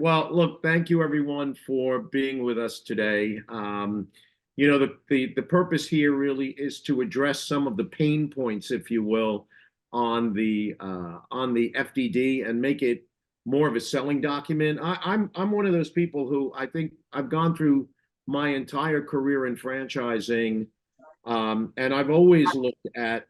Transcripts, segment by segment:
Well, look, thank you everyone for being with us today. The purpose here really is to address some of the pain points, if you will, on the FDD and make it more of a selling document. I'm one of those people who I think I've gone through my entire career in franchising, and I've always looked at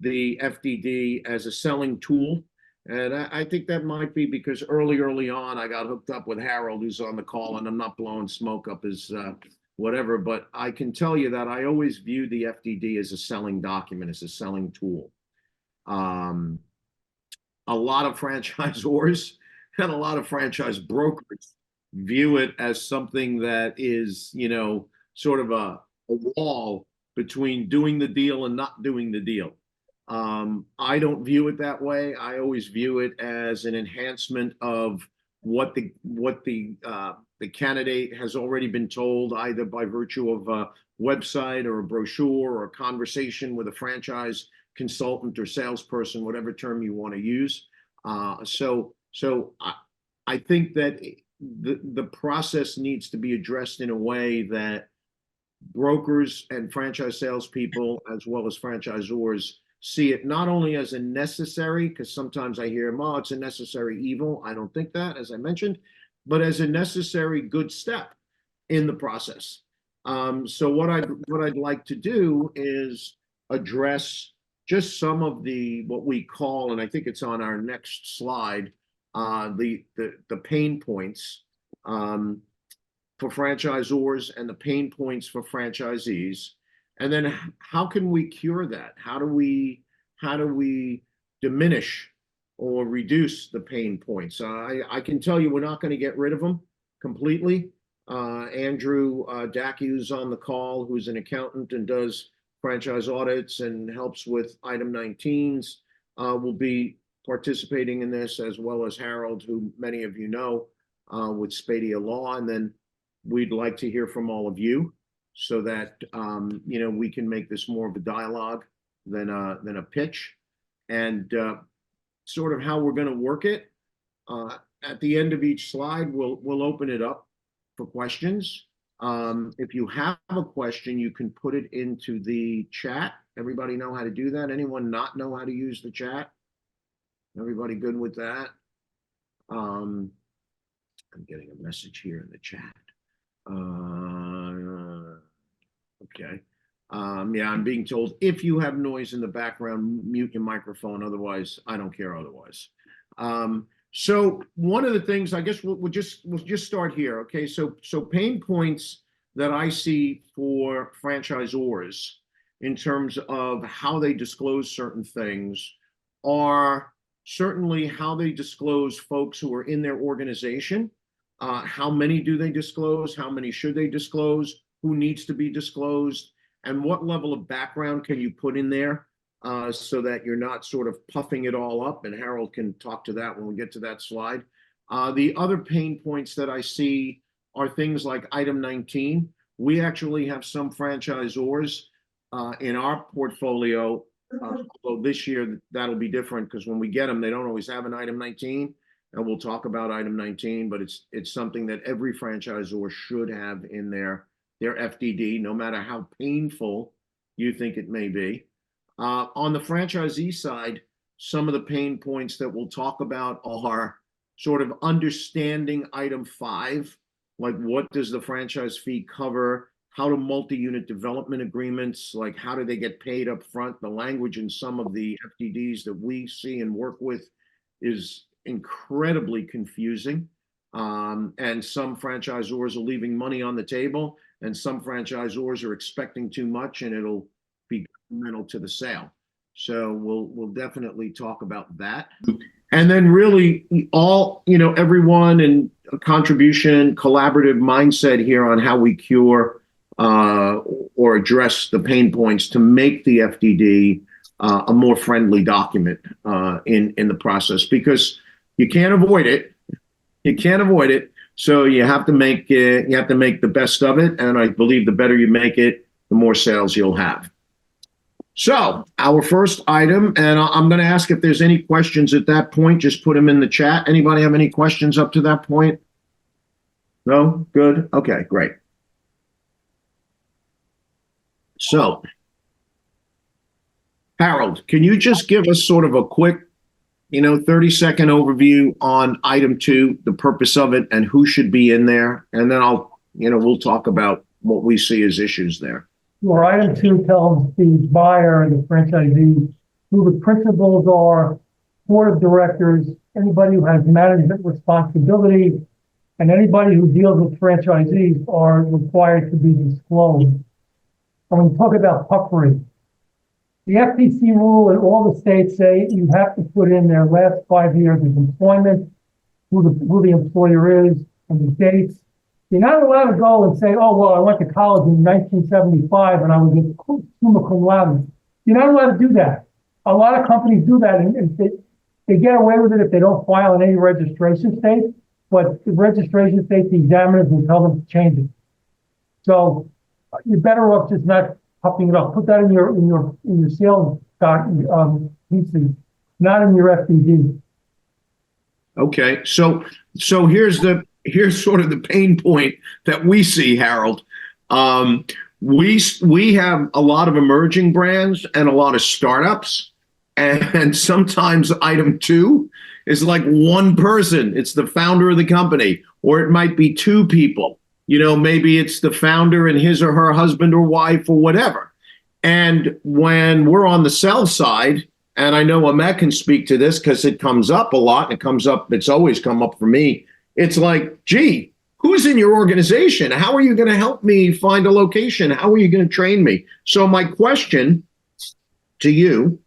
the FDD as a selling tool. And I think that might be because early on, I got hooked up with Harold, who's on the call, and I'm not blowing smoke up his whatever, but I can tell you that I always view the FDD as a selling document, as a selling tool. A lot of franchisors and a lot of franchise brokers view it as something that is, sort of a wall between doing the deal and not doing the deal. I don't view it that way. I always view it as an enhancement of what the candidate has already been told, either by virtue of a website or a brochure or a conversation with a franchise consultant or salesperson, whatever term you want to use. So I think that the process needs to be addressed in a way that brokers and franchise salespeople, as well as franchisors, see it not only as a necessary, because sometimes I hear, oh, it's a necessary evil. I don't think that, as I mentioned, but as a necessary good step in the process. So what I'd like to do is address just some of what we call, and I think it's on our next slide, the pain points for franchisors and the pain points for franchisees. And then how can we cure that? How do we diminish or reduce the pain points? I can tell you we're not going to get rid of them completely. Andrew Dackey, who's on the call, who's an accountant and does franchise audits and helps with item 19s, will be participating in this, as well as Harold, who many of you know, with Spadia Law. And then we'd like to hear from all of you, so that we can make this more of a dialogue than a pitch, and sort of how we're going to work it. At the end of each slide, we'll open it up for questions. If you have a question, you can put it into the chat. Everybody know how to do that? Anyone not know how to use the chat? Everybody good with that? I'm getting a message here in the chat. Okay. Yeah, I'm being told if you have noise in the background, mute your microphone. Otherwise, I don't care otherwise. So one of the things, I guess we'll just start here. Okay. So pain points that I see for franchisors in terms of how they disclose certain things are certainly how they disclose folks who are in their organization. How many do they disclose? How many should they disclose? Who needs to be disclosed? And what level of background can you put in there so that you're not sort of puffing it all up? And Harold can talk to that when we get to that slide. The other pain points that I see are things like item 19. We actually have some franchisors in our portfolio, although this year that'll be different because when we get them, they don't always have an item 19. And we'll talk about item 19, but it's something that every franchisor should have in their FDD, no matter how painful you think it may be. On the franchisee side, some of the pain points that we'll talk about are sort of understanding item 5, like what does the franchise fee cover? How do multi-unit development agreements, like how do they get paid up front? The language in some of the FDDs that we see and work with is incredibly confusing. And some franchisors are leaving money on the table, and some franchisors are expecting too much, and it'll be detrimental to the sale. So we'll definitely talk about that. And then really all, everyone and contribution, collaborative mindset here on how we cure or address the pain points to make the FDD a more friendly document in the process, because you can't avoid it. You can't avoid it. So you have to make the best of it. And I believe the better you make it, the more sales you'll have. So our first item, and I'm going to ask if there's any questions at that point, just put them in the chat. Anybody have any questions up to that point? No? Good. Okay, great. So, Harold, can you just give us sort of a quick, 30-second overview on item two, the purpose of it, and who should be in there? And then we'll talk about what we see as issues there. Well, item two tells the buyer and the franchisee who the principals are, board of directors, anybody who has management responsibility, and anybody who deals with franchisees are required to be disclosed. And when you talk about puffery, the FTC rule in all the states say you have to put in their last 5 years of employment, who the employer is, and the dates. You're not allowed to go and say, oh, well, I went to college in 1975 and I was a summa cum laude. You're not allowed to do that. A lot of companies do that, and they get away with it if they don't file in any registration state, but the registration state, the examiners will tell them to change it. So you're better off just not popping it up. Put that in your sales doc, PC, not in your FDD. Okay, so here's sort of the pain point that we see, Harold. We have a lot of emerging brands and a lot of startups, and sometimes item two is like one person. It's the founder of the company, or it might be two people. Maybe it's the founder and his or her husband or wife or whatever. And when we're on the sell side, and I know Ahmet can speak to this because it comes up a lot, and it's always come up for me. It's like, gee, who's in your organization? How are you going to help me find a location? How are you going to train me? So my question to you,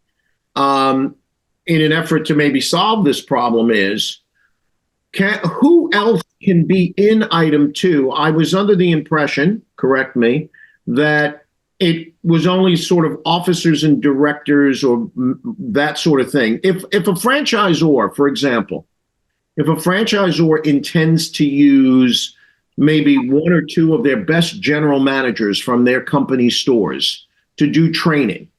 in an effort to maybe solve this problem is, who else can be in item two? I was under the impression, correct me, that it was only sort of officers and directors or that sort of thing. If a franchisor, for example, if a franchisor intends to use maybe one or two of their best general managers from their company stores to do training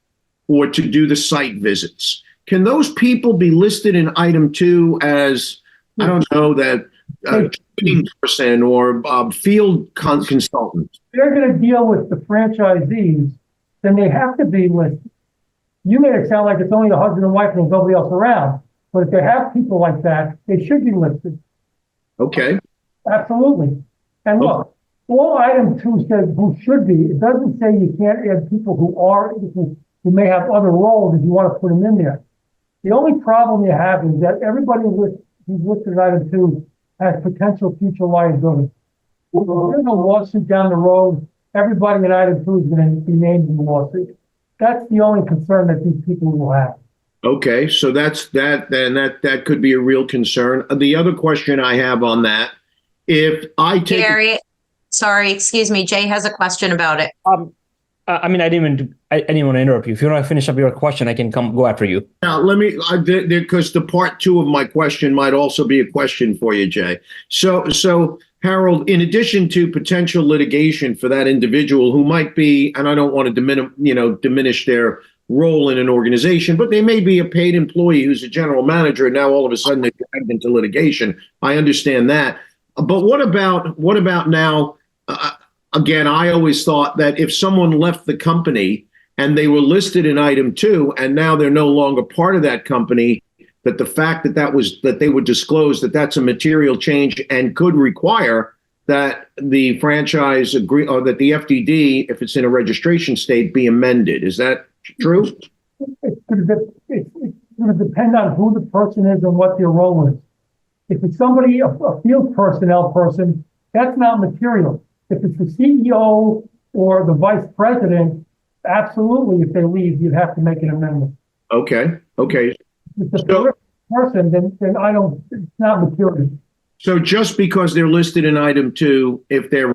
or to do the site visits, can those people be listed in item two as, I don't know, that training person or field consultant? They're going to deal with the franchisees, then they have to be listed. You made it sound like it's only the husband and wife and there's nobody else around. But if they have people like that, they should be listed. Okay. Absolutely. And look, all item two says who should be. It doesn't say you can't add people who may have other roles if you want to put them in there. The only problem you have is that everybody who's listed in item two has potential future liability. If there's a lawsuit down the road, everybody in item two is going to be named in the lawsuit. That's the only concern that these people will have. Okay, so that's that. Then that could be a real concern. The other question I have on that, if I take Gary, sorry, excuse me, Jay has a question about it. I didn't want to interrupt you. If you want to finish up your question, I can go after you. Now, let me, because the part two of my question might also be a question for you, Jay. So Harold, in addition to potential litigation for that individual who might be, and I don't want to diminish their role in an organization, but they may be a paid employee who's a general manager, and now all of a sudden they're dragged into litigation. I understand that, but what about now? Again, I always thought that if someone left the company and they were listed in item two, and now they're no longer part of that company, that the fact that they would disclose that that's a material change and could require that the franchise agree, or that the FDD, if it's in a registration state, be amended. Is that true? It's going to depend on who the person is and what their role is. If it's somebody, a field personnel person, that's not material. If it's the CEO or the vice president, absolutely, if they leave, you'd have to make an amendment. Okay. If it's a person, then it's not material. So just because they're listed in item two, if they're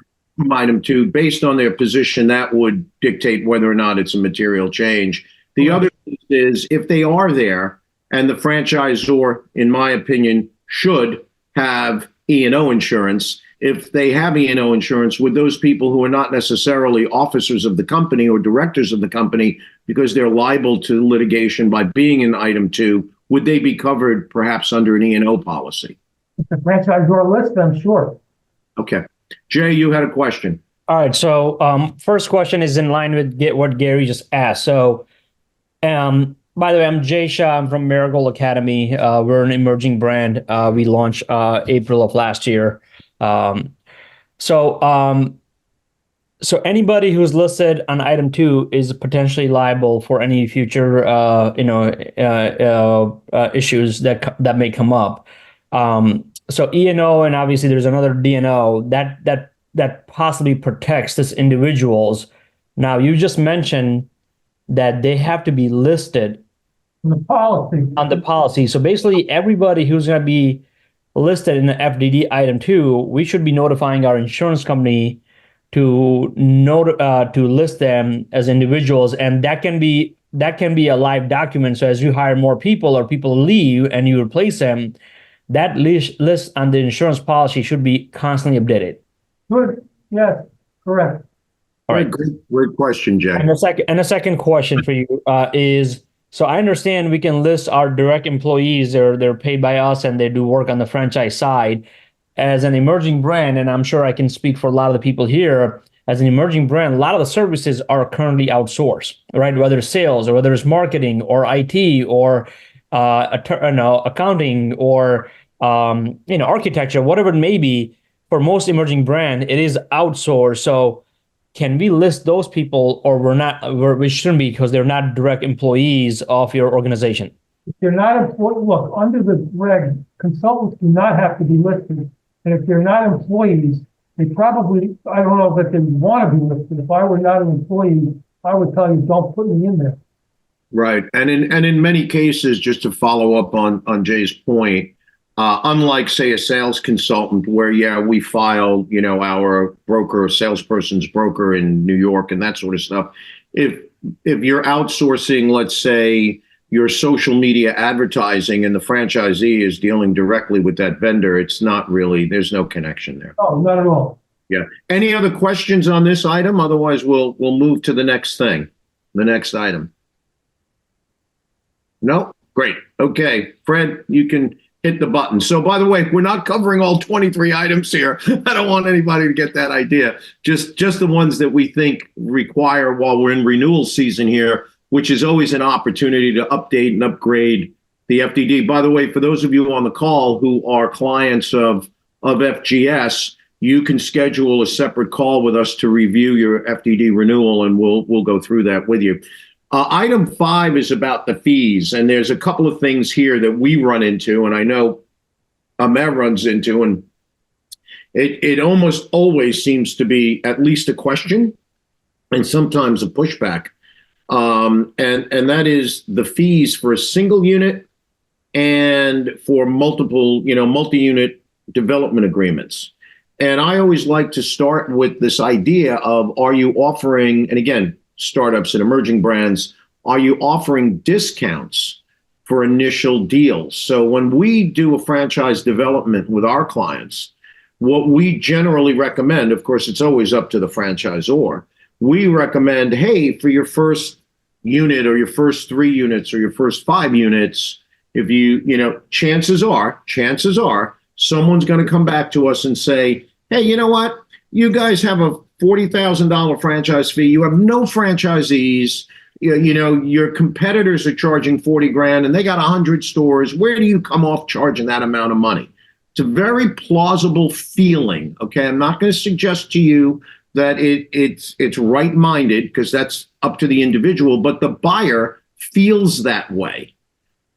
item two, based on their position, that would dictate whether or not it's a material change. The other is if they are there, and the franchisor, in my opinion, should have E&O insurance. If they have E&O insurance, would those people who are not necessarily officers of the company or directors of the company, because they're liable to litigation by being in item two, would they be covered perhaps under an E&O policy? If the franchisor lists them, sure. Okay. Jay, you had a question. All right. So, first question is in line with what Gary just asked. So, by the way, I'm Jay Shah. I'm from Marigold Academy. We're an emerging brand. We launched April of last year. So, so anybody who's listed on item 2 is potentially liable for any future, issues that may come up. So E&O, and obviously there's another D&O that possibly protects this individuals. Now, you just mentioned that they have to be listed The policy. on the policy. So basically, everybody who's going to be listed in the FDD item 2, we should be notifying our insurance company to list them as individuals, and that can be a live document. So as you hire more people or people leave and you replace them, that list on the insurance policy should be constantly updated. Good, yes, correct. All right. Great question, Jay. And the second question for you is, so I understand we can list our direct employees, they're paid by us and they do work on the franchise side. As an emerging brand, and I'm sure I can speak for a lot of the people here, as an emerging brand, a lot of the services are currently outsourced, right? Whether it's sales or whether it's marketing or IT or accounting or architecture, whatever it may be. For most emerging brand, it is outsourced. So can we list those people, or we shouldn't be, because they're not direct employees of your organization? If they're not employed, look, under the reg, consultants do not have to be listed. And if they're not employees, they probably, I don't know that they would want to be listed. If I were not an employee, I would tell you, don't put me in there. Right. And in many cases, just to follow up on Jay's point, unlike, say, a sales consultant where, we file, our broker or salesperson's broker in New York and that sort of stuff. If you're outsourcing, let's say, your social media advertising and the franchisee is dealing directly with that vendor, it's not really, there's no connection there. Oh, not at all. Yeah. Any other questions on this item? Otherwise, we'll move to the next thing, the next item. No? Great. Okay. Fred, you can hit the button. So, by the way, we're not covering all 23 items here. I don't want anybody to get that idea. Just the ones that we think require, while we're in renewal season here, which is always an opportunity to update and upgrade the FDD. By the way, for those of you on the call who are clients of FGS, you can schedule a separate call with us to review your FDD renewal, and we'll go through that with you. Item 5 is about the fees, and there's a couple of things here that we run into, and I know Amer runs into, and it almost always seems to be at least a question and sometimes a pushback. And that is the fees for a single unit and for multiple, multi-unit development agreements. And I always like to start with this idea of, are you offering, and again, startups and emerging brands, are you offering discounts for initial deals? So when we do a franchise development with our clients, what we generally recommend, of course, it's always up to the franchisor, we recommend, hey, for your first unit or your first 3 units or your first 5 units, if chances are someone's going to come back to us and say, hey, you know what? You guys have a $40,000 franchise fee. You have no franchisees. Your competitors are charging 40 grand and they got 100 stores. Where do you come off charging that amount of money? It's a very plausible feeling. Okay. I'm not going to suggest to you that it's right-minded, because that's up to the individual, but the buyer feels that way.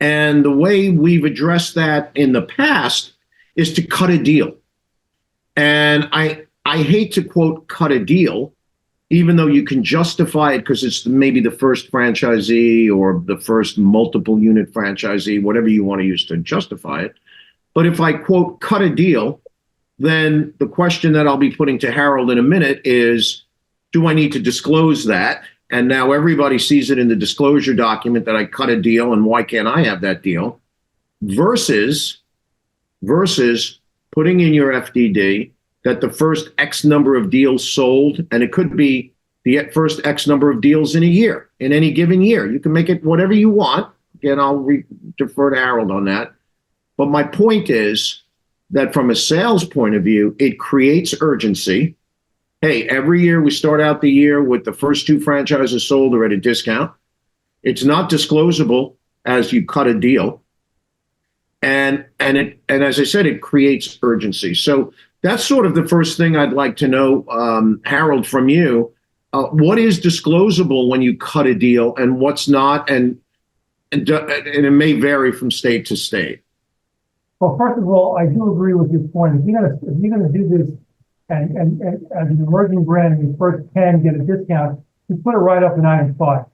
And the way we've addressed that in the past is to cut a deal. And I hate to quote cut a deal, even though you can justify it because it's maybe the first franchisee or the first multiple unit franchisee, whatever you want to use to justify it. But if I quote cut a deal, then the question that I'll be putting to Harold in a minute is, do I need to disclose that? And now everybody sees it in the disclosure document that I cut a deal, and why can't I have that deal? Versus putting in your FDD that the first X number of deals sold, and it could be the first X number of deals in a year, in any given year. You can make it whatever you want. Again, I'll defer to Harold on that. But my point is, that from a sales point of view, it creates urgency. Hey, every year we start out the year with the first 2 franchises sold are at a discount. It's not disclosable as you cut a deal. And as I said, it creates urgency. So that's sort of the first thing I'd like to know, Harold, from you. What is disclosable when you cut a deal and what's not? And it may vary from state to state. Well, first of all, I do agree with your point. If you're gonna do this and as an emerging brand and you first can get a discount, you put it right up in item 5.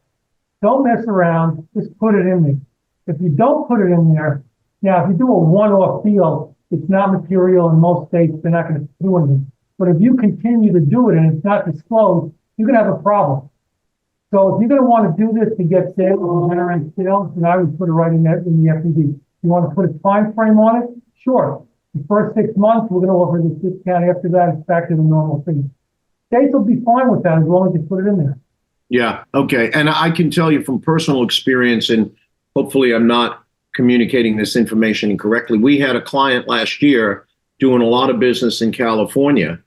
Don't mess around, just put it in there. If you don't put it in there, now if you do a one-off deal, it's not material in most states, they're not gonna do anything. But if you continue to do it and it's not disclosed, you're gonna have a problem. So if you're gonna wanna do this to get sales and generate sales, then I would put it right in there in the FDD. You want to put a time frame on it? Sure. The first 6 months, we're going to offer this discount. After that, it's back to the normal fee. States will be fine with that as long as you put it in there. Yeah. Okay. And I can tell you from personal experience, and hopefully I'm not communicating this information incorrectly. We had a client last year doing a lot of business in California,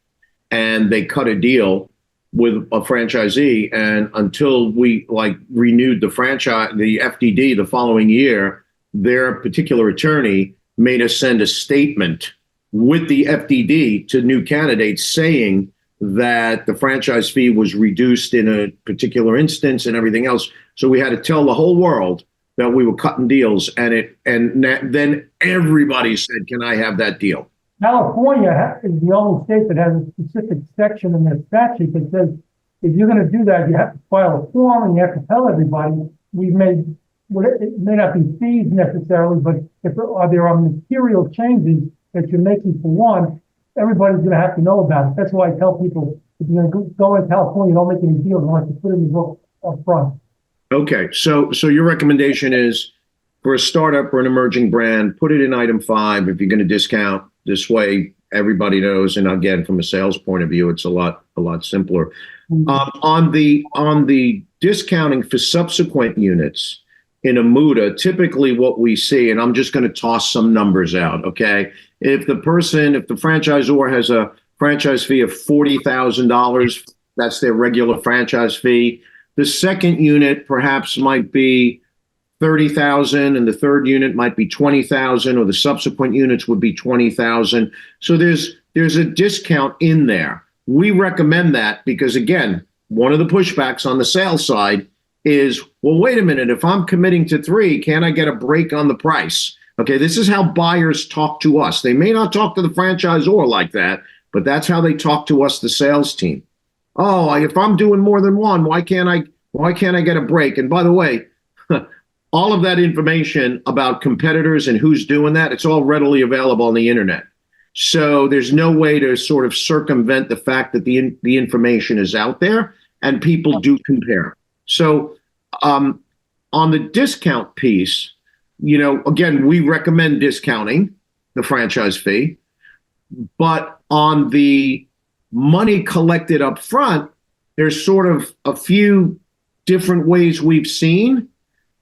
and they cut a deal with a franchisee. And until we renewed the franchise, the FDD the following year, their particular attorney made us send a statement with the FDD to new candidates saying that the franchise fee was reduced in a particular instance and everything else. So we had to tell the whole world that we were cutting deals, and then everybody said, "Can I have that deal?" California is the only state that has a specific section in their statute that says if you're going to do that, you have to file a form and you have to tell everybody it may not be fees necessarily, but if there are material changes that you're making for one, everybody's going to have to know about it. That's why I tell people, if you're going to go in California, don't make any deals unless you put it in the book up front. Okay, so your recommendation is for a startup or an emerging brand, put it in item 5 if you're going to discount. This way, everybody knows. And again, from a sales point of view, it's a lot simpler. On the discounting for subsequent units in a MUTA, typically what we see, and I'm just going to toss some numbers out, okay? If the franchisor has a franchise fee of $40,000, that's their regular franchise fee. The second unit perhaps might be $30,000, and the third unit might be $20,000, or the subsequent units would be $20,000. So there's a discount in there. We recommend that because, again, one of the pushbacks on the sales side is, well, wait a minute, if I'm committing to 3, can I get a break on the price? Okay, this is how buyers talk to us. They may not talk to the franchisor like that, but that's how they talk to us, the sales team. Oh, if I'm doing more than 1, why can't I get a break? And by the way, all of that information about competitors and who's doing that, it's all readily available on the internet. So there's no way to sort of circumvent the fact that the information is out there and people do compare. So on the discount piece, again, we recommend discounting the franchise fee, but on the money collected up front, there's sort of a few different ways we've seen.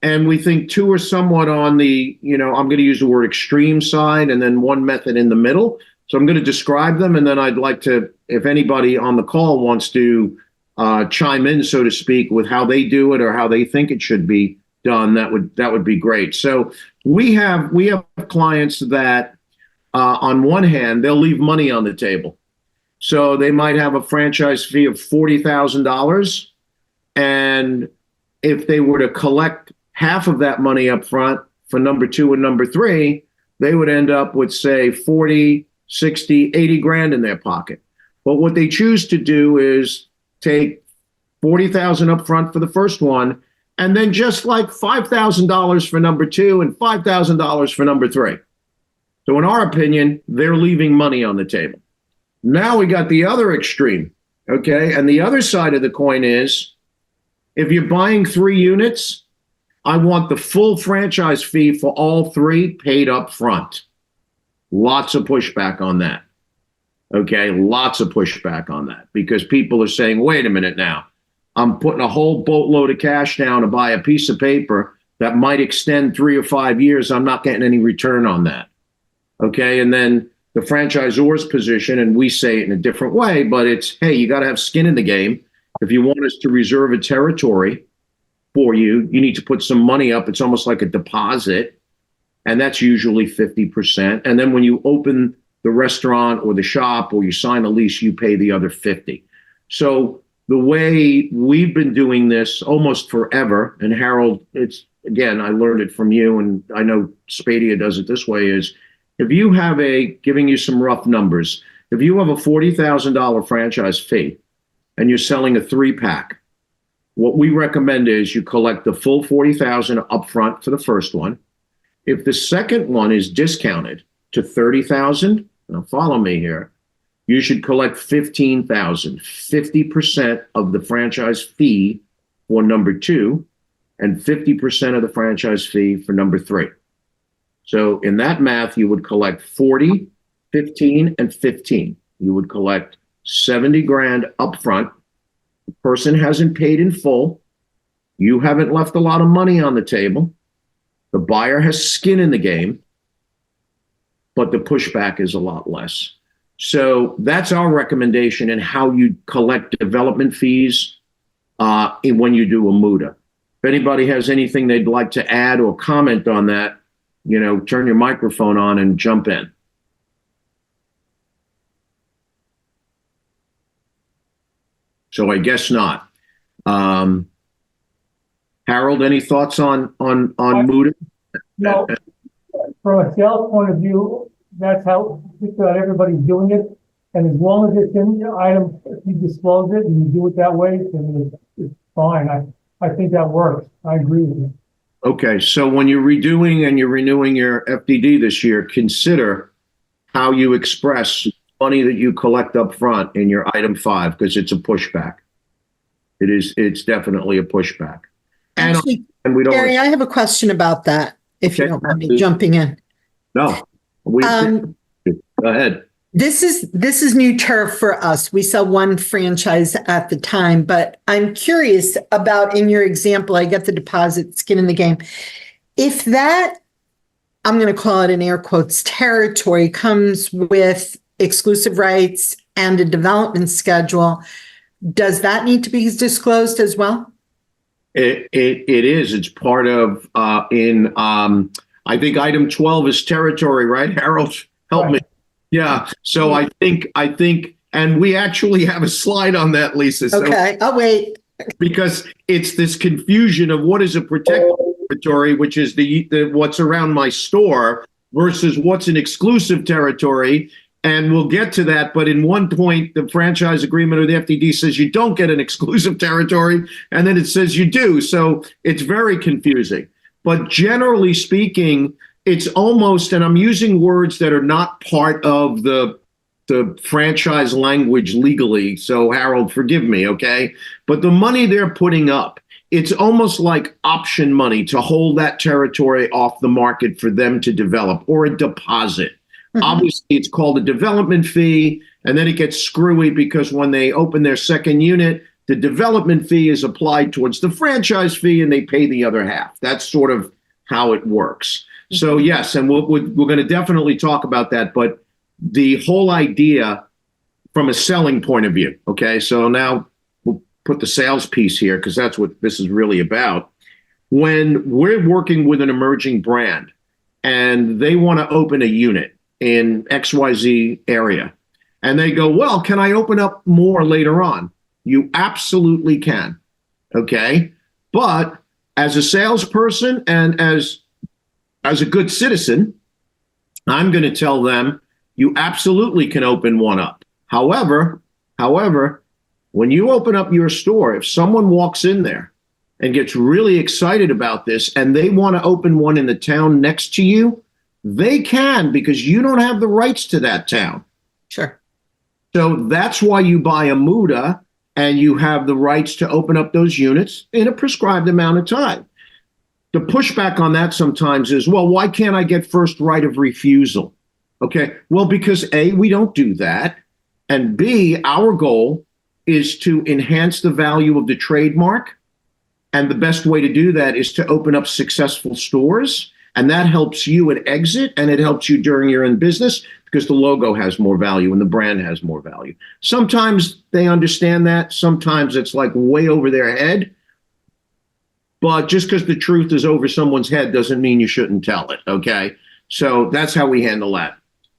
And we think 2 are somewhat on the, I'm going to use the word extreme side, and then one method in the middle. So I'm going to describe them. And then I'd like to, if anybody on the call wants to chime in, so to speak, with how they do it or how they think it should be done, that would be great. So we have clients that on one hand, they'll leave money on the table. So they might have a franchise fee of $40,000. And if they were to collect half of that money up front for number 2 and number 3, they would end up with, say, 40, 60, 80 grand in their pocket. But what they choose to do is take $40,000 up front for the first one, and then just like $5,000 for number 2 and $5,000 for number 3. So in our opinion, they're leaving money on the table. Now we got the other extreme, okay? And the other side of the coin is, if you're buying 3 units, I want the full franchise fee for all 3 paid up front. Lots of pushback on that. Okay, lots of pushback on that because people are saying, wait a minute now, I'm putting a whole boatload of cash down to buy a piece of paper that might extend 3 or 5 years. I'm not getting any return on that. Okay, and then the franchisor's position, and we say it in a different way, but it's, hey, you got to have skin in the game. If you want us to reserve a territory for you, you need to put some money up. It's almost like a deposit, and that's usually 50%. And then when you open the restaurant or the shop or you sign a lease, you pay the other 50. So the way we've been doing this almost forever, and Harold, it's, again, I learned it from you, and I know Spadia does it this way, is if you have giving you some rough numbers, if you have a $40,000 franchise fee and you're selling a 3-pack, what we recommend is you collect the full $40,000 upfront for the first one. If the second one is discounted to $30,000, now follow me here, you should collect $15,000, 50% of the franchise fee for number 2, and 50% of the franchise fee for number 3. So in that math, you would collect 40, 15, and 15. You would collect 70 grand upfront. The person hasn't paid in full. You haven't left a lot of money on the table. The buyer has skin in the game, but the pushback is a lot less. So that's our recommendation in how you collect development fees when you do a MUTA. If anybody has anything they'd like to add or comment on that, turn your microphone on and jump in. So I guess not. Harold, any thoughts on MUTA? No, from a sales point of view, that's how just about everybody's doing it. And as long as it's in your item, if you disclose it and you do it that way, then it's fine. I think that works. I agree with you. Okay, so when you're redoing and you're renewing your FDD this year, consider how you express money that you collect up front in your item 5, because it's a pushback. It's definitely a pushback. Actually, and we don't. Gary, I have a question about that, if you don't mind me jumping in. No, go ahead. This is new turf for us. We sell one franchise at the time, but I'm curious about, in your example, I get the deposit, skin in the game. If that, I'm going to call it in air quotes, territory comes with exclusive rights and a development schedule, does that need to be disclosed as well? It is. It's part of I think item 12 is territory, right? Harold, help me. Yeah. So I think, and we actually have a slide on that, Lisa. So, okay, I'll wait. Because it's this confusion of what is a protected territory, which is the what's around my store, versus what's an exclusive territory. And we'll get to that. But in one point, the franchise agreement or the FDD says you don't get an exclusive territory, and then it says you do. So it's very confusing. But generally speaking, it's almost, and I'm using words that are not part of the franchise language legally. So Harold, forgive me, okay? But the money they're putting up, it's almost like option money to hold that territory off the market for them to develop, or a deposit. Mm-hmm. Obviously, it's called a development fee, and then it gets screwy because when they open their second unit, the development fee is applied towards the franchise fee, and they pay the other half. That's sort of how it works. So yes, and we're going to definitely talk about that, but the whole idea from a selling point of view, okay? So now we'll put the sales piece here, because that's what this is really about. When we're working with an emerging brand and they want to open a unit in XYZ area, and they go, well, can I open up more later on? You absolutely can, okay? But as a salesperson and as a good citizen, I'm going to tell them you absolutely can open one up. However, when you open up your store, if someone walks in there and gets really excited about this and they want to open one in the town next to you, they can, because you don't have the rights to that town. Sure. So that's why you buy a MUTA, and you have the rights to open up those units in a prescribed amount of time. The pushback on that sometimes is, well, why can't I get first right of refusal? Okay, well, because A, we don't do that, and B, our goal is to enhance the value of the trademark, and the best way to do that is to open up successful stores, and that helps you at exit, and it helps you during your own business, because the logo has more value and the brand has more value. Sometimes they understand that. Sometimes it's like way over their head. But just because the truth is over someone's head doesn't mean you shouldn't tell it, okay? So that's how we handle that.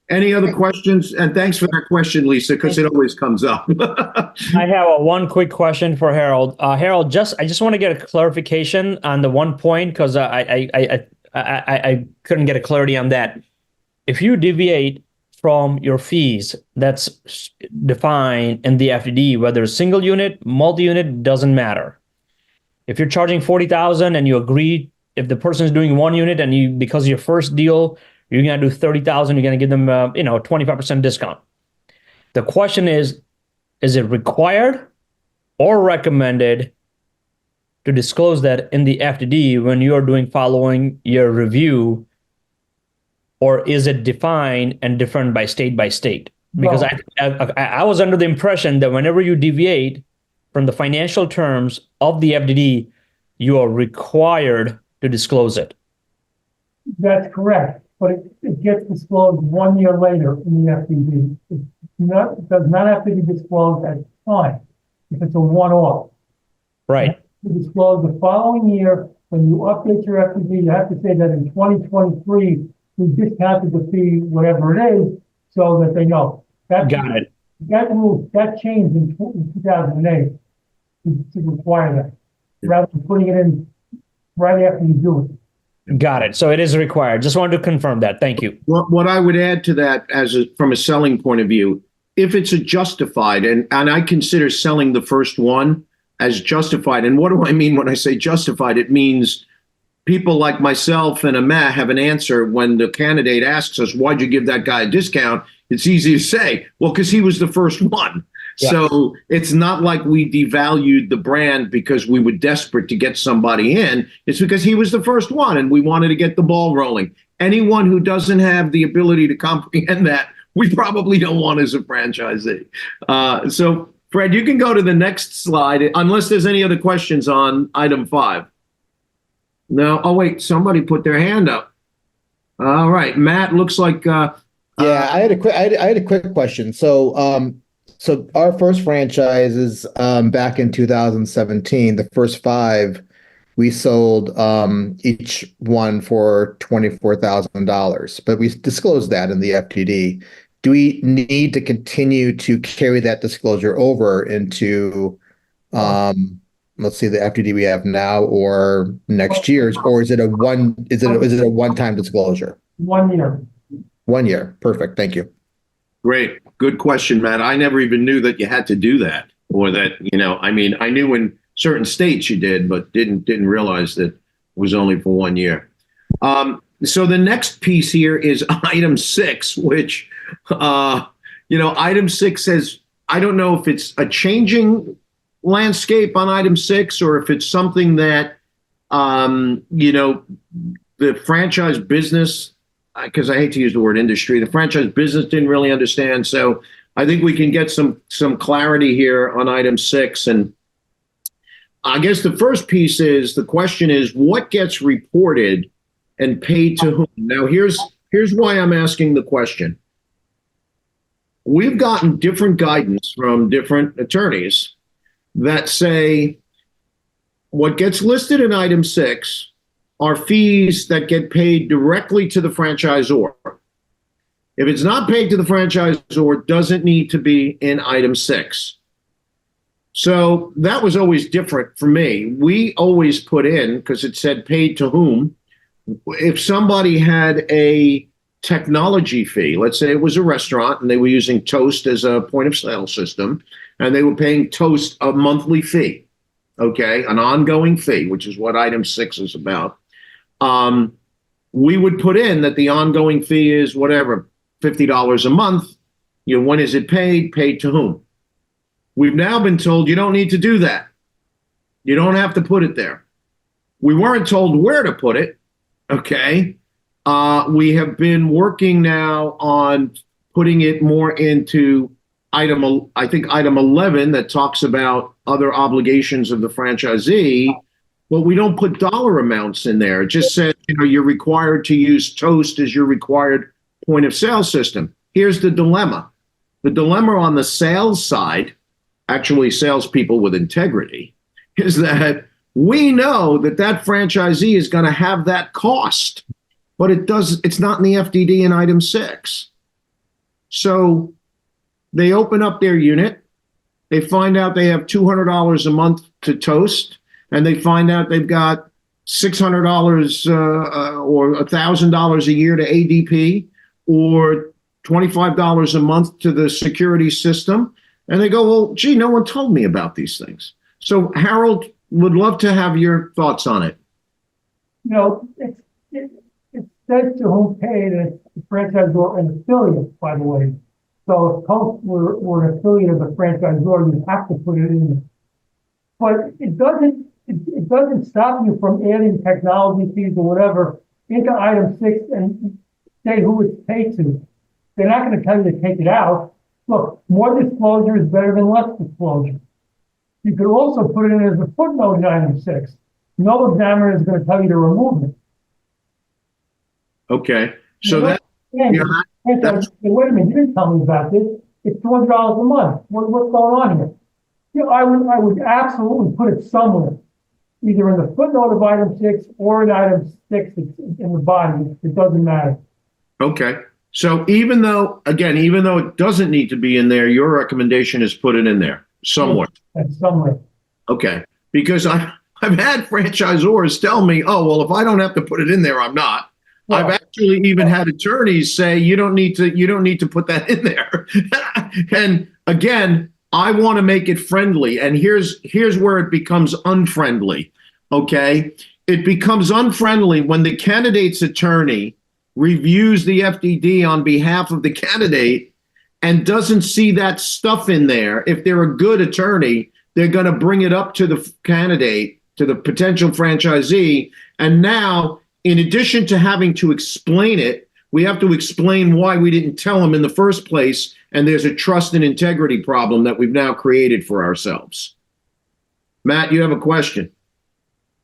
Any other questions? And thanks for that question, Lisa, because it always comes up. I have one quick question for Harold. Harold, I just want to get a clarification on the one point because I couldn't get a clarity on that. If you deviate from your fees, that's defined in the FDD, whether it's single unit, multi-unit, doesn't matter. If you're charging 40,000 and you agree, if the person is doing 1 unit and you, because of your first deal, you're going to do 30,000, you're going to give them, 25% discount. The question is it required or recommended to disclose that in the FDD when you are following your review, or is it defined and different by state? Because I was under the impression that whenever you deviate from the financial terms of the FDD, you are required to disclose it. That's correct, but it gets disclosed 1 year later in the FDD. It does not have to be disclosed at the time if it's a one-off. Right. To disclose the following year, when you update your FDD, you have to say that in 2023, we discounted the fee, whatever it is, so that they know. Got it. That rule, that changed in 2008 to require that, rather than putting it in right after you do it. Got it. So it is required. Just wanted to confirm that. Thank you. What I would add to that from a selling point of view, if it's a justified, and I consider selling the first one as justified. And what do I mean when I say justified? It means people like myself and Matt have an answer when the candidate asks us, why'd you give that guy a discount? It's easy to say, well, because he was the first one. Yeah. So it's not like we devalued the brand because we were desperate to get somebody in. It's because he was the first one and we wanted to get the ball rolling. Anyone who doesn't have the ability to comprehend that, we probably don't want as a franchisee. So Fred, you can go to the next slide unless there's any other questions on item 5. No. Oh, wait, somebody put their hand up. All right, Matt, looks like. I had a quick question. So our first franchise is back in 2017. The first 5, we sold each one for $24,000, but we disclosed that in the FTD. Do we need to continue to carry that disclosure over into, let's see, the FTD we have now or next year's, or is it a one-time disclosure? 1 year. 1 year. Perfect. Thank you. Great. Good question, Matt. I never even knew that you had to do that, or that, I mean, I knew in certain states you did, but didn't realize that it was only for 1 year. So the next piece here is item 6, which, item 6 says, I don't know if it's a changing landscape on item 6 or if it's something that, the franchise business, because I hate to use the word industry, the franchise business didn't really understand. So I think we can get some clarity here on item 6. And I guess the first piece is, the question is, what gets reported and paid to whom? Now, here's why I'm asking the question. We've gotten different guidance from different attorneys that say what gets listed in item 6 are fees that get paid directly to the franchisor. If it's not paid to the franchisor, it doesn't need to be in item 6. So that was always different for me. We always put in, because it said paid to whom, if somebody had a technology fee, let's say it was a restaurant and they were using Toast as a point of sale system, and they were paying Toast a monthly fee, okay, an ongoing fee, which is what item 6 is about. We would put in that the ongoing fee is whatever, $50 a month. When is it paid? Paid to whom? We've now been told you don't need to do that. You don't have to put it there. We weren't told where to put it. Okay. We have been working now on putting it more into item 11 that talks about other obligations of the franchisee, but we don't put dollar amounts in there. It just says, you're required to use Toast as your required point of sale system. here's the dilemma. The dilemma on the sales side, actually salespeople with integrity, is that we know that that franchisee is going to have that cost, but it's not in the FDD in item 6. So they open up their unit, they find out they have $200 a month to toast, and they find out they've got $600 or $1,000 a year to ADP, or $25 a month to the security system. And they go, well, gee, no one told me about these things. So Harold, would love to have your thoughts on it. It says to whom paid, and it's the franchisor and affiliate, by the way. So if Coast were an affiliate of the franchisor, you have to put it in. But it doesn't stop you from adding technology fees or whatever into item 6 and say who it's paid to. They're not going to tell you to take it out. Look, more disclosure is better than less disclosure. You could also put it in as a footnote in item 6. No examiner is going to tell you to remove it. Okay, so Wait a minute, you didn't tell me about this. It's $200 a month. What's going on here? I would absolutely put it somewhere, either in the footnote of item 6 or in item 6 in the body. It doesn't matter. Okay. So even though it doesn't need to be in there, your recommendation is put it in there somewhere. That's somewhere. Okay. Because I've had franchisors tell me, oh, well, if I don't have to put it in there, I'm not. Well, I've actually even had attorneys say, you don't need to put that in there. And again, I want to make it friendly. And here's where it becomes unfriendly. Okay. It becomes unfriendly when the candidate's attorney reviews the FDD on behalf of the candidate and doesn't see that stuff in there. If they're a good attorney, they're going to bring it up to the candidate, to the potential franchisee. And now, in addition to having to explain it, we have to explain why we didn't tell them in the first place. And there's a trust and integrity problem that we've now created for ourselves. Matt, you have a question?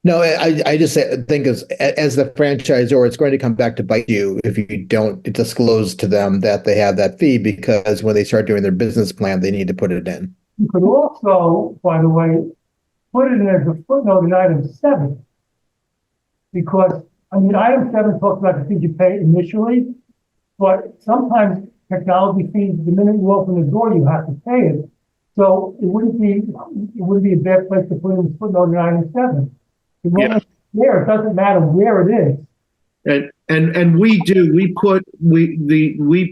No, I just think as the franchisor, it's going to come back to bite you if you don't disclose to them that they have that fee, because when they start doing their business plan, they need to put it in. You could also, by the way, put it in as a footnote in item 7, because item 7 talks about the fees you pay initially, but sometimes technology fees, the minute you open the door, you have to pay it. So it wouldn't be a bad place to put in the footnote in item 7. Yeah. There, it doesn't matter where it is. And we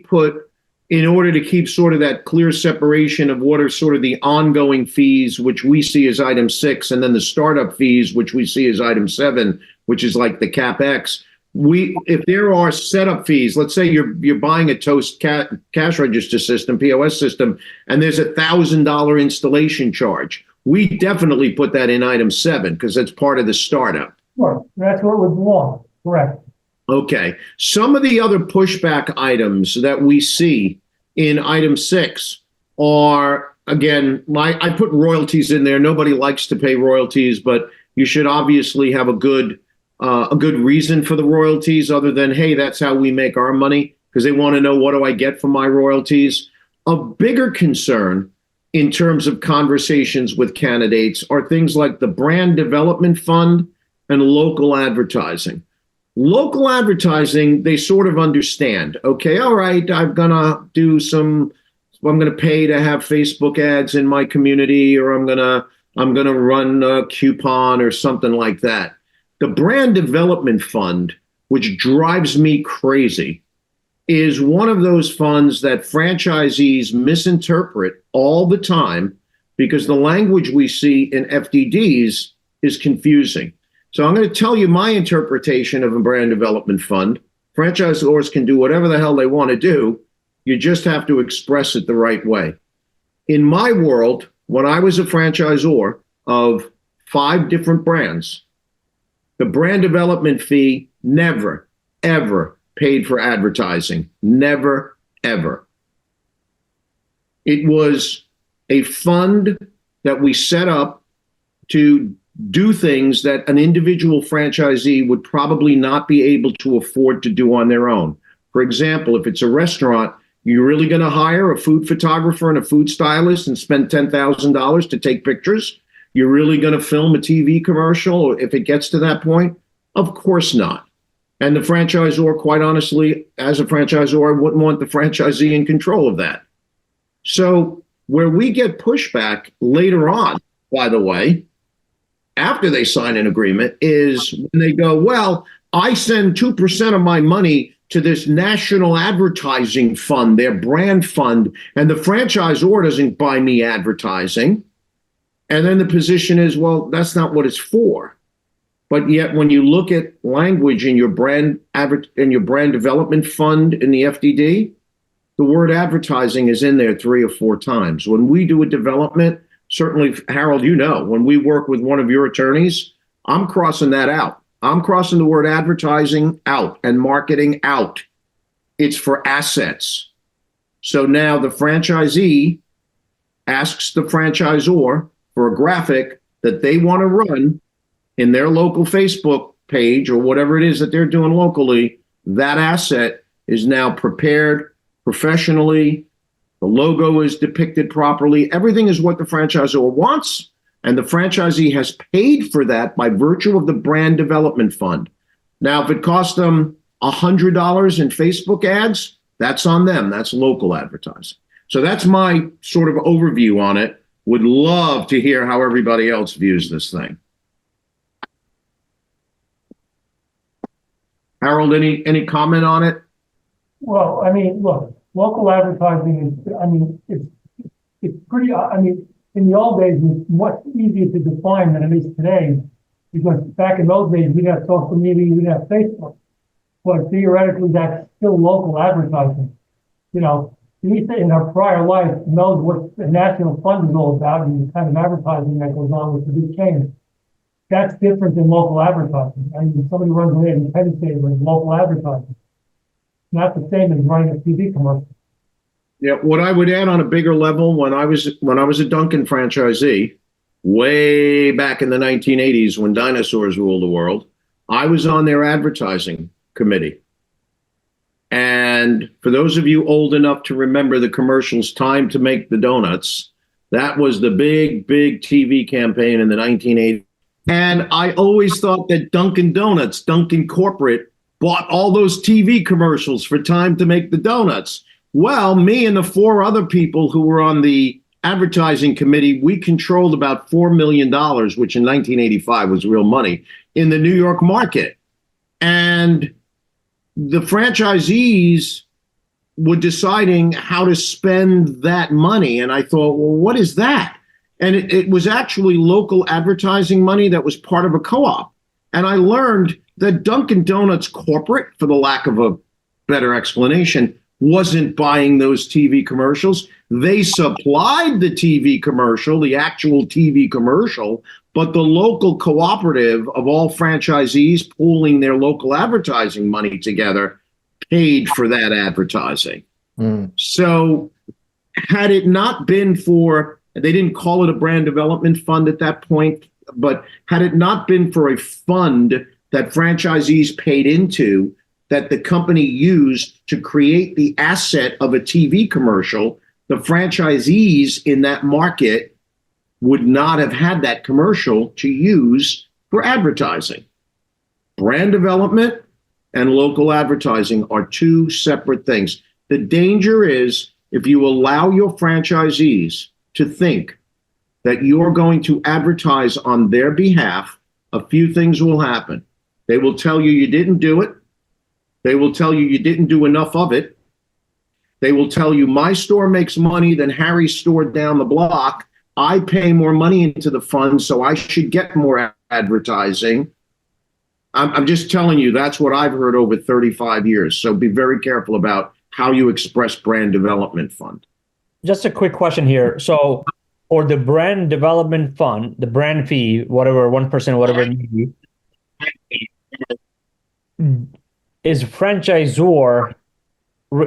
put in order to keep sort of that clear separation of what are sort of the ongoing fees, which we see as item 6, and then the startup fees, which we see as item 7, which is like the CapEx. If there are setup fees, let's say you're buying a Toast cash register system, POS system, and there's $1,000 installation charge, we definitely put that in item 7 because that's part of the startup. Sure, that's where it would belong. Correct. Okay. Some of the other pushback items that we see in item 6 are, again, I put royalties in there. Nobody likes to pay royalties, but you should obviously have a good reason for the royalties other than, hey, that's how we make our money, because they want to know, what do I get for my royalties? A bigger concern in terms of conversations with candidates are things like the brand development fund and local advertising. Local advertising, they sort of understand. Okay, all right, I'm going to pay to have Facebook ads in my community, or I'm going to run a coupon or something like that. The brand development fund, which drives me crazy, is one of those funds that franchisees misinterpret all the time because the language we see in FDDs is confusing. So I'm going to tell you my interpretation of a brand development fund. Franchisors can do whatever the hell they want to do. You just have to express it the right way. In my world, when I was a franchisor of 5 different brands, the brand development fee never, ever paid for advertising. Never, ever. It was a fund that we set up to do things that an individual franchisee would probably not be able to afford to do on their own. For example, if it's a restaurant, You're really going to hire a food photographer and a food stylist and spend $10,000 to take pictures? You're really going to film a TV commercial if it gets to that point? Of course not. And the franchisor, quite honestly, as a franchisor, I wouldn't want the franchisee in control of that. So where we get pushback later on, by the way, after they sign an agreement, is when they go, well, I send 2% of my money to this national advertising fund, their brand fund, and the franchisor doesn't buy me advertising. And then the position is, well, that's not what it's for. But yet, when you look at language in your brand development fund in the FDD, the word advertising is in there 3 or 4 times. When we do a development, certainly, Harold, you know, when we work with one of your attorneys, I'm crossing that out. I'm crossing the word advertising out and marketing out. It's for assets. So now the franchisee asks the franchisor for a graphic that they want to run in their local Facebook page or whatever it is that they're doing locally. That asset is now prepared professionally. The logo is depicted properly. Everything is what the franchisor wants. And the franchisee has paid for that by virtue of the brand development fund. Now, if it costs them $100 in Facebook ads, that's on them. That's local advertising. So that's my sort of overview on it. Would love to hear how everybody else views this thing. Harold, any comment on it? Well, I mean, look, local advertising is, I mean, it's pretty, I mean, in the old days, it's much easier to define than it is today, because back in those days, we didn't have social media, we didn't have Facebook. But theoretically, that's still local advertising. You know, Lisa in her prior life knows what the national fund is all about and the kind of advertising that goes on with the big chains. That's different than local advertising. I mean, somebody runs away and penny saver is local advertising. Not the same as running a TV commercial. Yeah, what I would add on a bigger level, when I was a Dunkin' franchisee, way back in the 1980s when dinosaurs ruled the world, I was on their advertising committee. And for those of you old enough to remember the commercials "Time to Make the Donuts," that was the big TV campaign in the 1980s. And I always thought that Dunkin' Donuts, Dunkin' Corporate, bought all those TV commercials for Time to Make the Donuts. Well, me and the 4 other people who were on the advertising committee, we controlled about $4 million, which in 1985 was real money, in the New York market. And the franchisees were deciding how to spend that money. And I thought, well, what is that? And it was actually local advertising money that was part of a co-op. And I learned that Dunkin' Donuts corporate, for the lack of a better explanation, wasn't buying those TV commercials. They supplied the TV commercial, the actual TV commercial, but the local cooperative of all franchisees pooling their local advertising money together paid for that advertising. So had it not been for, they didn't call it a brand development fund at that point, but had it not been for a fund that franchisees paid into, that the company used to create the asset of a TV commercial, the franchisees in that market would not have had that commercial to use for advertising. Brand development and local advertising are 2 separate things. The danger is if you allow your franchisees to think that you're going to advertise on their behalf, a few things will happen. They will tell you didn't do it. They will tell you didn't do enough of it. They will tell you my store makes money than Harry's store down the block. I pay more money into the fund, so I should get more advertising. I'm just telling you, that's what I've heard over 35 years. So be very careful about how you express brand development fund. Just a quick question here. So for the brand development fund, the brand fee, whatever, 1%, whatever it may be, is franchisor,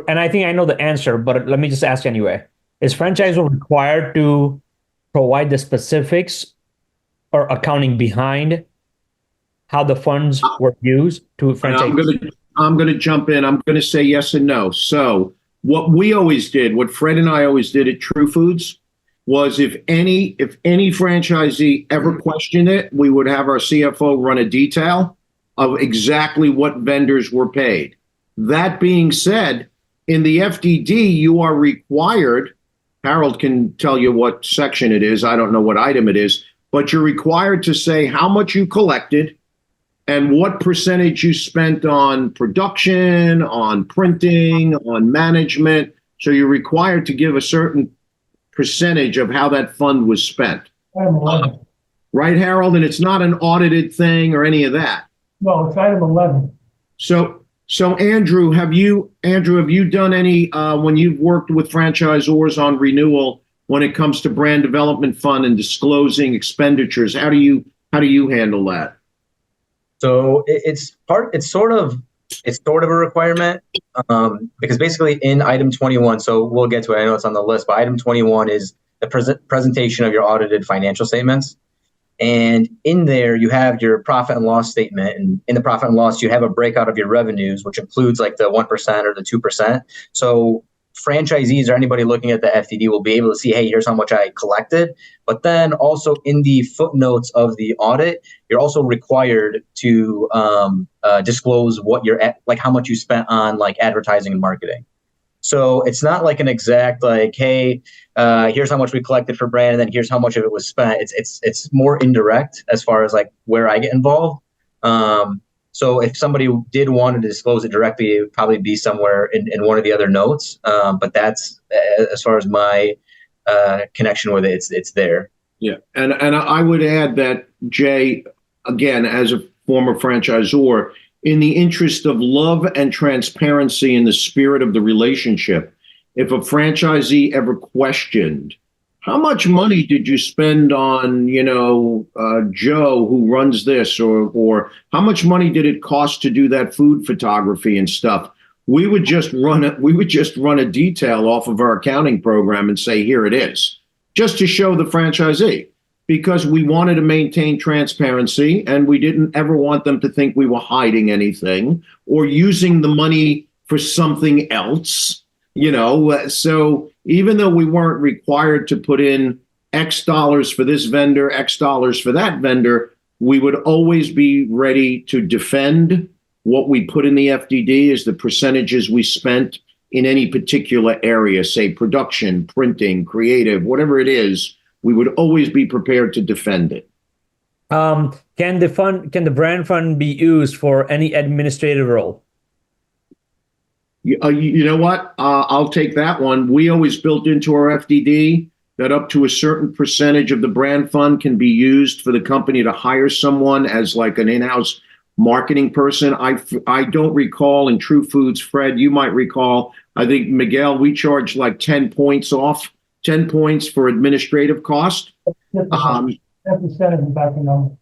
and I think I know the answer, but let me just ask anyway. Is franchisor required to provide the specifics or accounting behind how the funds were used to franchise? I'm going to jump in. I'm going to say yes and no. So what we always did, what Fred and I always did at True Foods, was if any franchisee ever questioned it, we would have our CFO run a detail of exactly what vendors were paid. That being said, in the FDD, you are required, Harold can tell you what section it is, I don't know what item it is, but you're required to say how much you collected and what percentage you spent on production, on printing, on management. So you're required to give a certain percentage of how that fund was spent. Item 11. Right, Harold? And it's not an audited thing or any of that. No, it's item 11. So Andrew, have you done any when you've worked with franchisors on renewal when it comes to brand development fund and disclosing expenditures? How do you handle that? So it's sort of a requirement because basically in item 21, so we'll get to it. I know it's on the list, but item 21 is the presentation of your audited financial statements. And in there, you have your profit and loss statement. And in the profit and loss, you have a breakout of your revenues, which includes like the 1% or the 2%. So franchisees or anybody looking at the FDD will be able to see, hey, here's how much I collected. But then also in the footnotes of the audit, you're also required to disclose what you're at, like how much you spent on like advertising and marketing. So it's not like an exact like, hey, here's how much we collected for brand, and then here's how much of it was spent. It's more indirect as far as like where I get involved. So if somebody did want to disclose it directly, it would probably be somewhere in one of the other notes. But that's as far as my connection with it, it's there. Yeah, and I would add that, Jay, again, as a former franchisor, in the interest of love and transparency in the spirit of the relationship, if a franchisee ever questioned, how much money did you spend on, Joe who runs this, or how much money did it cost to do that food photography and stuff? We would just run a detail off of our accounting program and say, here it is, just to show the franchisee, because we wanted to maintain transparency and we didn't ever want them to think we were hiding anything or using the money for something else, So even though we weren't required to put in X dollars for this vendor, X dollars for that vendor, we would always be ready to defend what we put in the FDD as the percentages we spent in any particular area, say production, printing, creative, whatever it is. We would always be prepared to defend it. Can the brand fund be used for any administrative role? You know what? I'll take that one. We always built into our FDD that up to a certain percentage of the brand fund can be used for the company to hire someone as like an in-house marketing person. I don't recall in True Foods, Fred, you might recall, I think, Miguel, we charged like 10 points for administrative cost. 10% is the back number.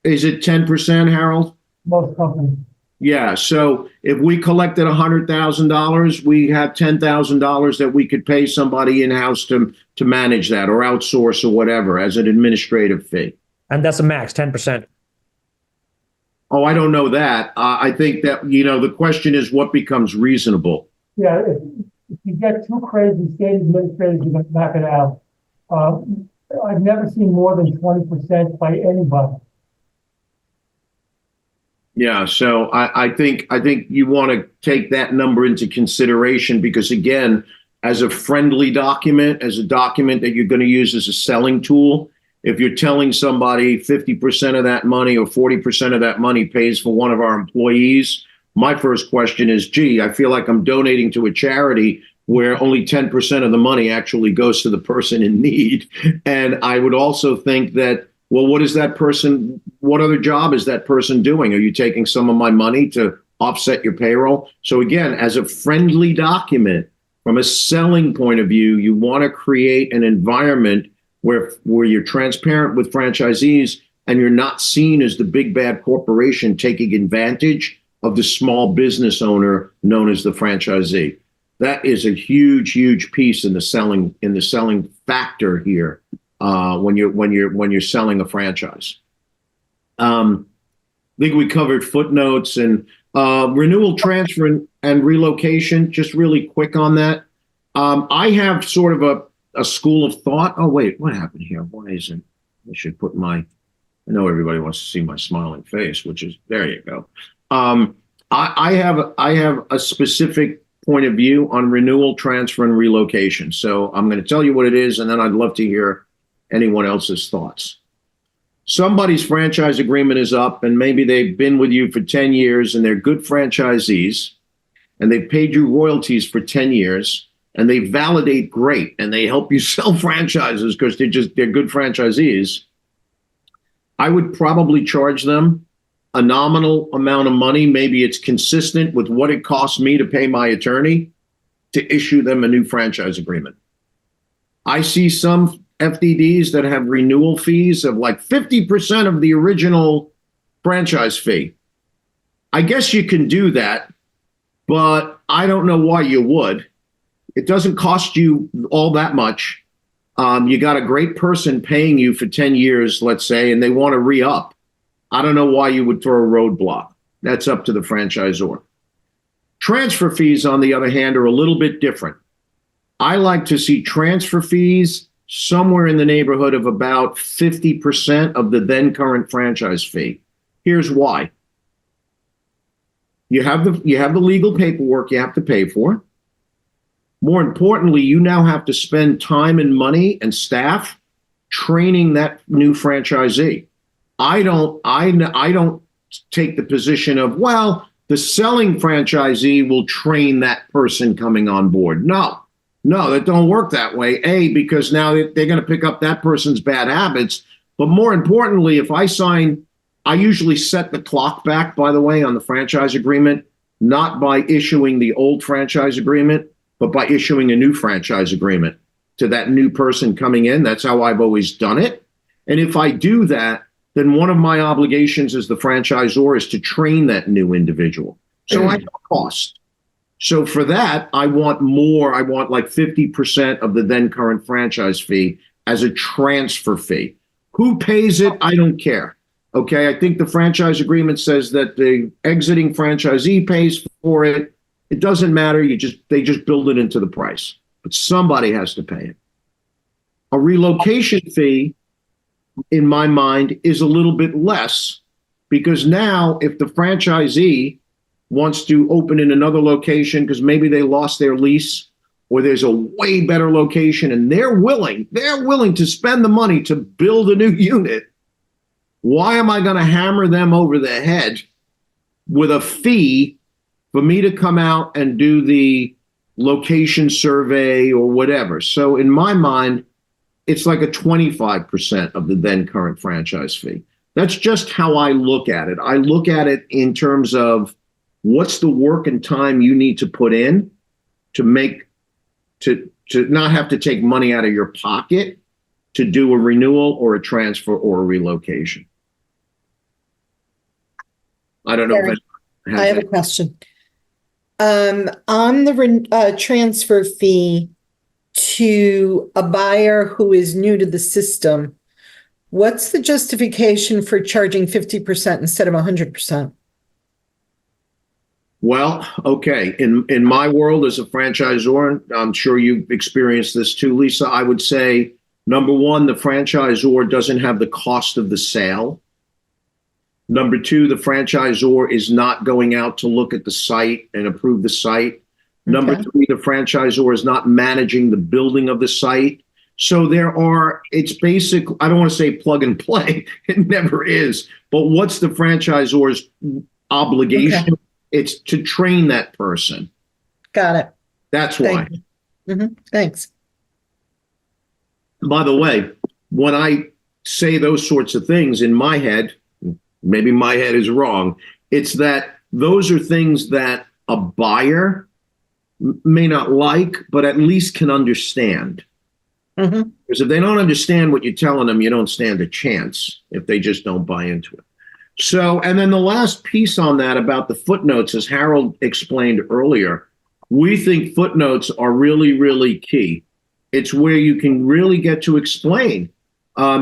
Is it 10%, Harold? Most companies. Yeah. So if we collected $100,000, we have $10,000 that we could pay somebody in-house to manage that or outsource or whatever as an administrative fee. And that's a max, 10%. Oh, I don't know that. I think that, the question is what becomes reasonable. Yeah, if you get too crazy, state administrators, you're going to knock it out. I've never seen more than 20% by anybody. Yeah, so I think you want to take that number into consideration because, again, as a friendly document, as a document that you're going to use as a selling tool, if you're telling somebody 50% of that money or 40% of that money pays for one of our employees, my first question is, gee, I feel like I'm donating to a charity where only 10% of the money actually goes to the person in need. And I would also think that, well, what other job is that person doing? Are you taking some of my money to offset your payroll? So again, as a friendly document, from a selling point of view, you want to create an environment where you're transparent with franchisees and you're not seen as the big bad corporation taking advantage of the small business owner known as the franchisee. That is a huge, huge piece in the selling factor here when you're selling a franchise. I think we covered footnotes and renewal transfer and relocation, just really quick on that. I have sort of a school of thought. Oh, wait, what happened here? Why isn't, I should put I know everybody wants to see my smiling face, which is, there you go. I have a specific point of view on renewal, transfer, and relocation. So I'm going to tell you what it is, and then I'd love to hear anyone else's thoughts. Somebody's franchise agreement is up, and maybe they've been with you for 10 years, and they're good franchisees, and they've paid you royalties for 10 years, and they validate great, and they help you sell franchises because they're good franchisees. I would probably charge them a nominal amount of money. Maybe it's consistent with what it costs me to pay my attorney to issue them a new franchise agreement. I see some FDDs that have renewal fees of like 50% of the original franchise fee. I guess you can do that, but I don't know why you would. It doesn't cost you all that much. You got a great person paying you for 10 years, let's say, and they want to re-up. I don't know why you would throw a roadblock. That's up to the franchisor. Transfer fees, on the other hand, are a little bit different. I like to see transfer fees somewhere in the neighborhood of about 50% of the then current franchise fee. Here's why. You have the legal paperwork you have to pay for. More importantly, you now have to spend time and money and staff training that new franchisee. I don't take the position of, well, the selling franchisee will train that person coming on board. No, that don't work that way. Because now they're going to pick up that person's bad habits. But more importantly, if I usually set the clock back, by the way, on the franchise agreement, not by issuing the old franchise agreement, but by issuing a new franchise agreement to that new person coming in. That's how I've always done it. And if I do that, then one of my obligations as the franchisor is to train that new individual. So I have a cost. So for that, I want more. I want like 50% of the then current franchise fee as a transfer fee. Who pays it? I don't care. Okay, I think the franchise agreement says that the exiting franchisee pays for it. It doesn't matter. They just build it into the price, but somebody has to pay it. A relocation fee, in my mind, is a little bit less, because now if the franchisee wants to open in another location because maybe they lost their lease, or there's a way better location and they're willing to spend the money to build a new unit, why am I going to hammer them over the head with a fee for me to come out and do the location survey or whatever? So in my mind, it's like a 25% of the then current franchise fee. That's just how I look at it. I look at it in terms of what's the work and time you need to put in to not have to take money out of your pocket to do a renewal or a transfer or a relocation. I don't know if I have a question. On the transfer fee to a buyer who is new to the system, what's the justification for charging 50% instead of 100%? Well, okay. In my world as a franchisor, I'm sure you've experienced this too, Lisa, I would say, number one, the franchisor doesn't have the cost of the sale. Number two, the franchisor is not going out to look at the site and approve the site. Number three, the franchisor is not managing the building of the site. So it's basic, I don't want to say plug and play, it never is, but what's the franchisor's obligation? Okay. It's to train that person. Got it. That's why. Thanks. By the way, when I say those sorts of things in my head, maybe my head is wrong, it's that those are things that a buyer may not like, but at least can understand. Because if they don't understand what you're telling them, you don't stand a chance if they just don't buy into it. So, and then the last piece on that about the footnotes, as Harold explained earlier, we think footnotes are really, really key. It's where you can really get to explain,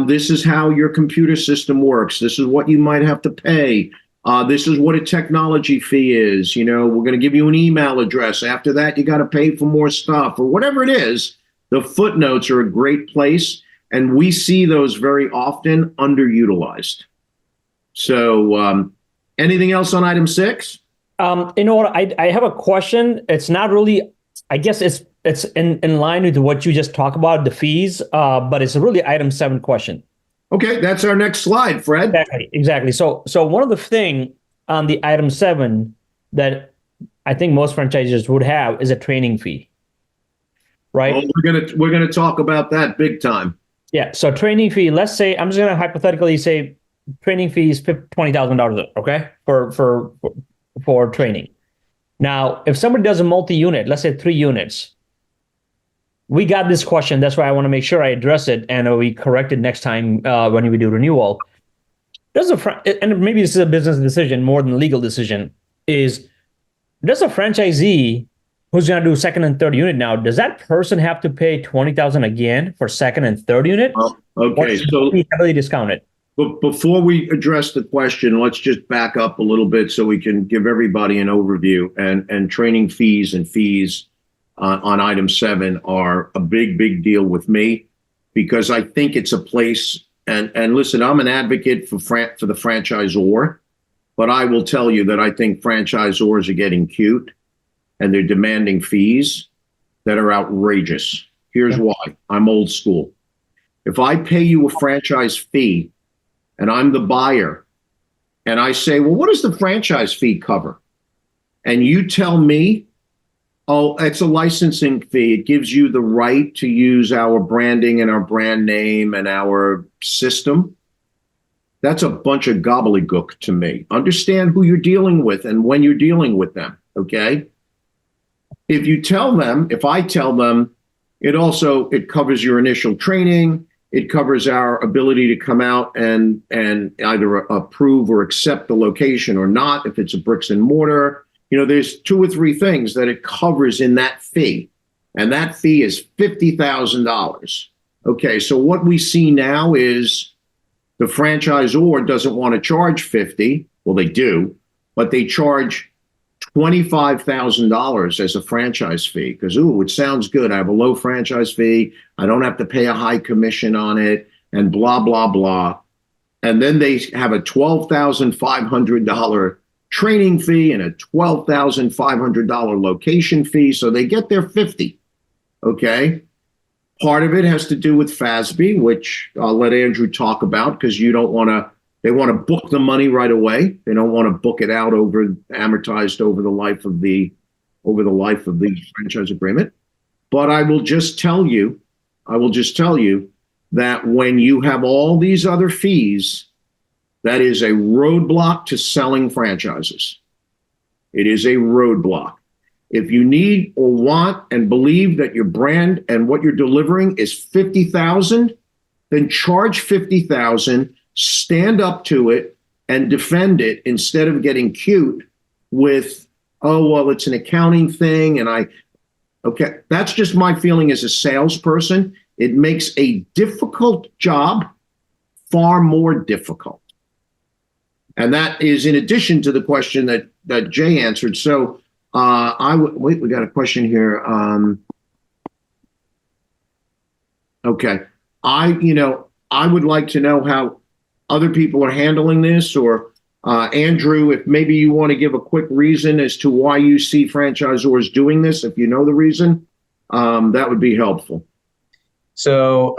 this is how your computer system works. This is what you might have to pay. This is what a technology fee is. You know, we're going to give you an email address. After that, you got to pay for more stuff or whatever it is. The footnotes are a great place, and we see those very often underutilized. So, anything else on item 6? You know what? I have a question. It's not really, I guess it's in line with what you just talked about, the fees, but it's really item 7 question. Okay, that's our next slide, Fred. Exactly. So one of the thing on the item 7 that I think most franchises would have is a training fee, right? Oh, we're gonna talk about that big time. Yeah. So training fee. Let's say I'm just gonna hypothetically say training fee is $20,000. Okay, for training. Now, if somebody does a multi-unit, let's say 3 units, we got this question. That's why I want to make sure I address it and we correct it next time when we do renewal. And maybe this is a business decision more than a legal decision, is does a franchisee who's going to do second and third unit now, does that person have to pay $20,000 again for second and third unit? Oh, okay, so heavily discounted. But before we address the question, let's just back up a little bit so we can give everybody an overview. And training fees and fees on item 7 are a big deal with me, because I think it's a place. And listen, I'm an advocate for the franchisor, but I will tell you that I think franchisors are getting cute and they're demanding fees that are outrageous. Here's why. I'm old school. If I pay you a franchise fee and I'm the buyer and I say, well, what does the franchise fee cover? And you tell me, oh, it's a licensing fee. It gives you the right to use our branding and our brand name and our system. That's a bunch of gobbledygook to me. Understand who you're dealing with and when you're dealing with them, okay? If I tell them, it covers your initial training, it covers our ability to come out and either approve or accept the location or not, if it's a bricks and mortar. You know, there's 2 or 3 things that it covers in that fee, and that fee is $50,000. Okay, so what we see now is the franchisor doesn't want to charge 50. Well, they do, but they charge $25,000 as a franchise fee because, it sounds good. I have a low franchise fee. I don't have to pay a high commission on it, and blah, blah, blah. And then they have a $12,500 training fee and a $12,500 location fee. So they get their 50. Okay. Part of it has to do with FASB, which I'll let Andrew talk about, because they want to book the money right away. They don't want to book it out amortized over the life of the franchise agreement. But I will just tell you that when you have all these other fees, that is a roadblock to selling franchises. It is a roadblock. If you need or want and believe that your brand and what you're delivering is $50,000, then charge $50,000, stand up to it, and defend it instead of getting cute with, oh, well, it's an accounting thing. Okay, that's just my feeling as a salesperson. It makes a difficult job far more difficult. And that is in addition to the question that Jay answered. So wait, we got a question here. Okay. I would like to know how other people are handling this, or Andrew, if maybe you want to give a quick reason as to why you see franchisors doing this, if you know the reason, that would be helpful. So,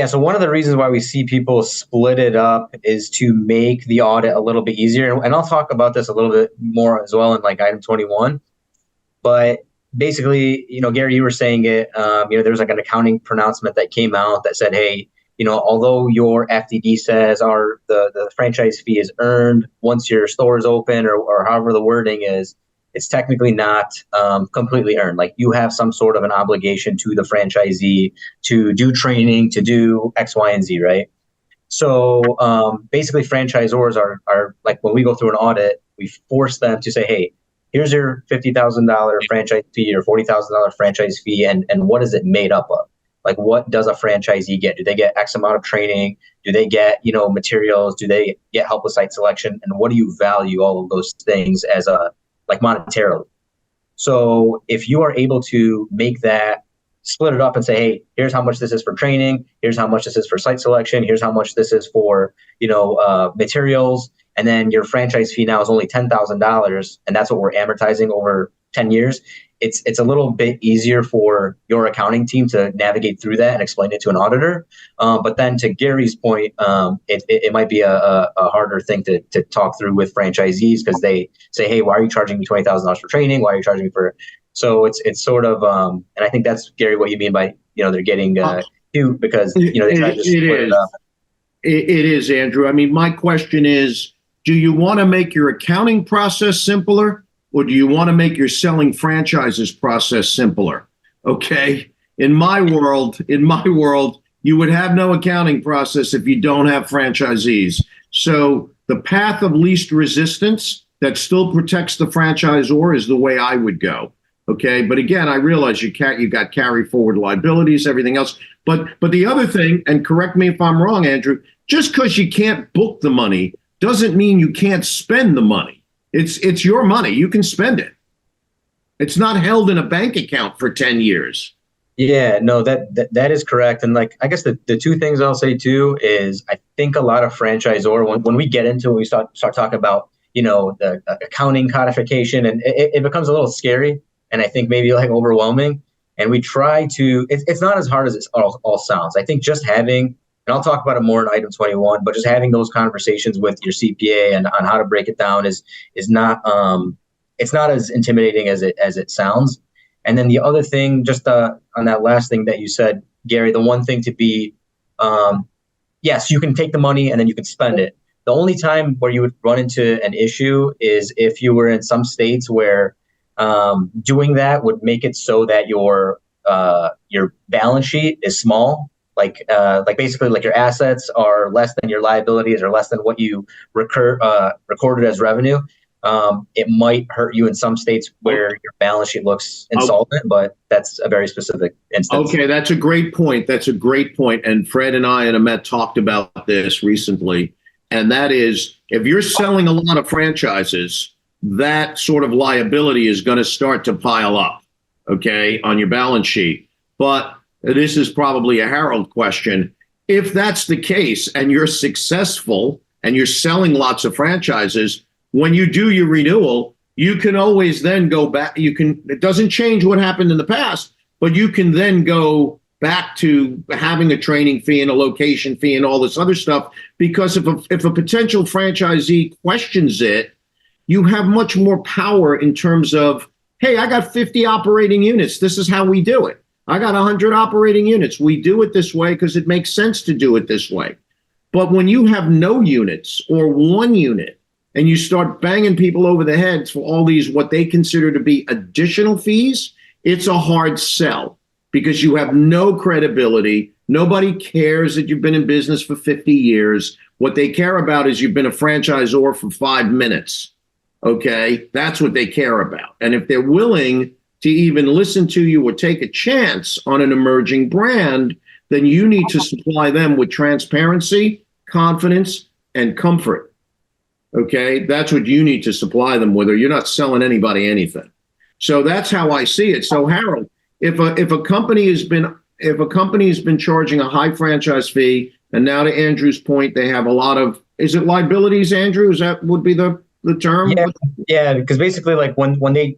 so one of the reasons why we see people split it up is to make the audit a little bit easier. And I'll talk about this a little bit more as well in like item 21. But basically, Gary, you were saying it, there was like an accounting pronouncement that came out that said, hey, although your FDD says the franchise fee is earned once your store is open or however the wording is, it's technically not completely earned. Like you have some sort of an obligation to the franchisee to do training, to do X, Y, and Z, right? So basically franchisors are like, when we go through an audit, we force them to say, hey, here's your $50,000 franchise fee or $40,000 franchise fee, and what is it made up of? Like, what does a franchisee get? Do they get X amount of training? Do they get, materials? Do they get help with site selection? And what do you value all of those things as like monetarily? So if you are able to make that, split it up and say, hey, here's how much this is for training. Here's how much this is for site selection. Here's how much this is for, materials. And then your franchise fee now is only $10,000. And that's what we're amortizing over 10 years. It's a little bit easier for your accounting team to navigate through that and explain it to an auditor. But then to Gary's point, it might be a harder thing to talk through with franchisees, because they say, hey, why are you charging me $20,000 for training? Why are you charging me for? So it's sort of, and I think that's, Gary, what you mean by, they're getting cute because, they try to split it up. It is, Andrew. I mean, my question is, do you want to make your accounting process simpler, or do you want to make your selling franchises process simpler? Okay. In my world, you would have no accounting process if you don't have franchisees. So the path of least resistance that still protects the franchisor is the way I would go. Okay. But again, I realize you got carry forward liabilities, everything else. But the other thing, and correct me if I'm wrong, Andrew, just because you can't book the money doesn't mean you can't spend the money. It's your money. You can spend it. It's not held in a bank account for 10 years. Yeah, no, that is correct. And like, I guess the two things I'll say too is, I think a lot of franchisor, when we get into it, we start talking about, the accounting codification, and it becomes a little scary, and I think maybe like overwhelming. And we try to, it's not as hard as it all sounds. I think just having, and I'll talk about it more in item 21, but just having those conversations with your CPA and on how to break it down is not, it's not as intimidating as it sounds. And then the other thing, just on that last thing that you said, Gary, the one thing to be, yes, you can take the money and then you can spend it. The only time where you would run into an issue is if you were in some states where doing that would make it so that your balance sheet is small. Like basically like your assets are less than your liabilities or less than what you recorded as revenue. It might hurt you in some states where your balance sheet looks insolvent, but that's a very specific instance. Okay, that's a great point. And Fred and I and Ahmet talked about this recently. And that is, if you're selling a lot of franchises, that sort of liability is going to start to pile up, okay, on your balance sheet. But this is probably a Harold question. If that's the case and you're successful and you're selling lots of franchises, when you do your renewal, you can always then go back. It doesn't change what happened in the past, but you can then go back to having a training fee and a location fee and all this other stuff. Because if a potential franchisee questions it, you have much more power in terms of, hey, I got 50 operating units. This is how we do it. I got 100 operating units. We do it this way because it makes sense to do it this way. But when you have no units or one unit and you start banging people over the heads for all these what they consider to be additional fees, it's a hard sell because you have no credibility. Nobody cares that you've been in business for 50 years. What they care about is you've been a franchisor for 5 minutes. Okay, that's what they care about. And if they're willing to even listen to you or take a chance on an emerging brand, then you need to supply them with transparency, confidence, and comfort. Okay, that's what you need to supply them with, or you're not selling anybody anything. So that's how I see it. So Harold, if a company has been charging a high franchise fee, and now to Andrew's point, they have a lot of, is it liabilities, Andrew? Is that would be the term? Yeah, because basically like when they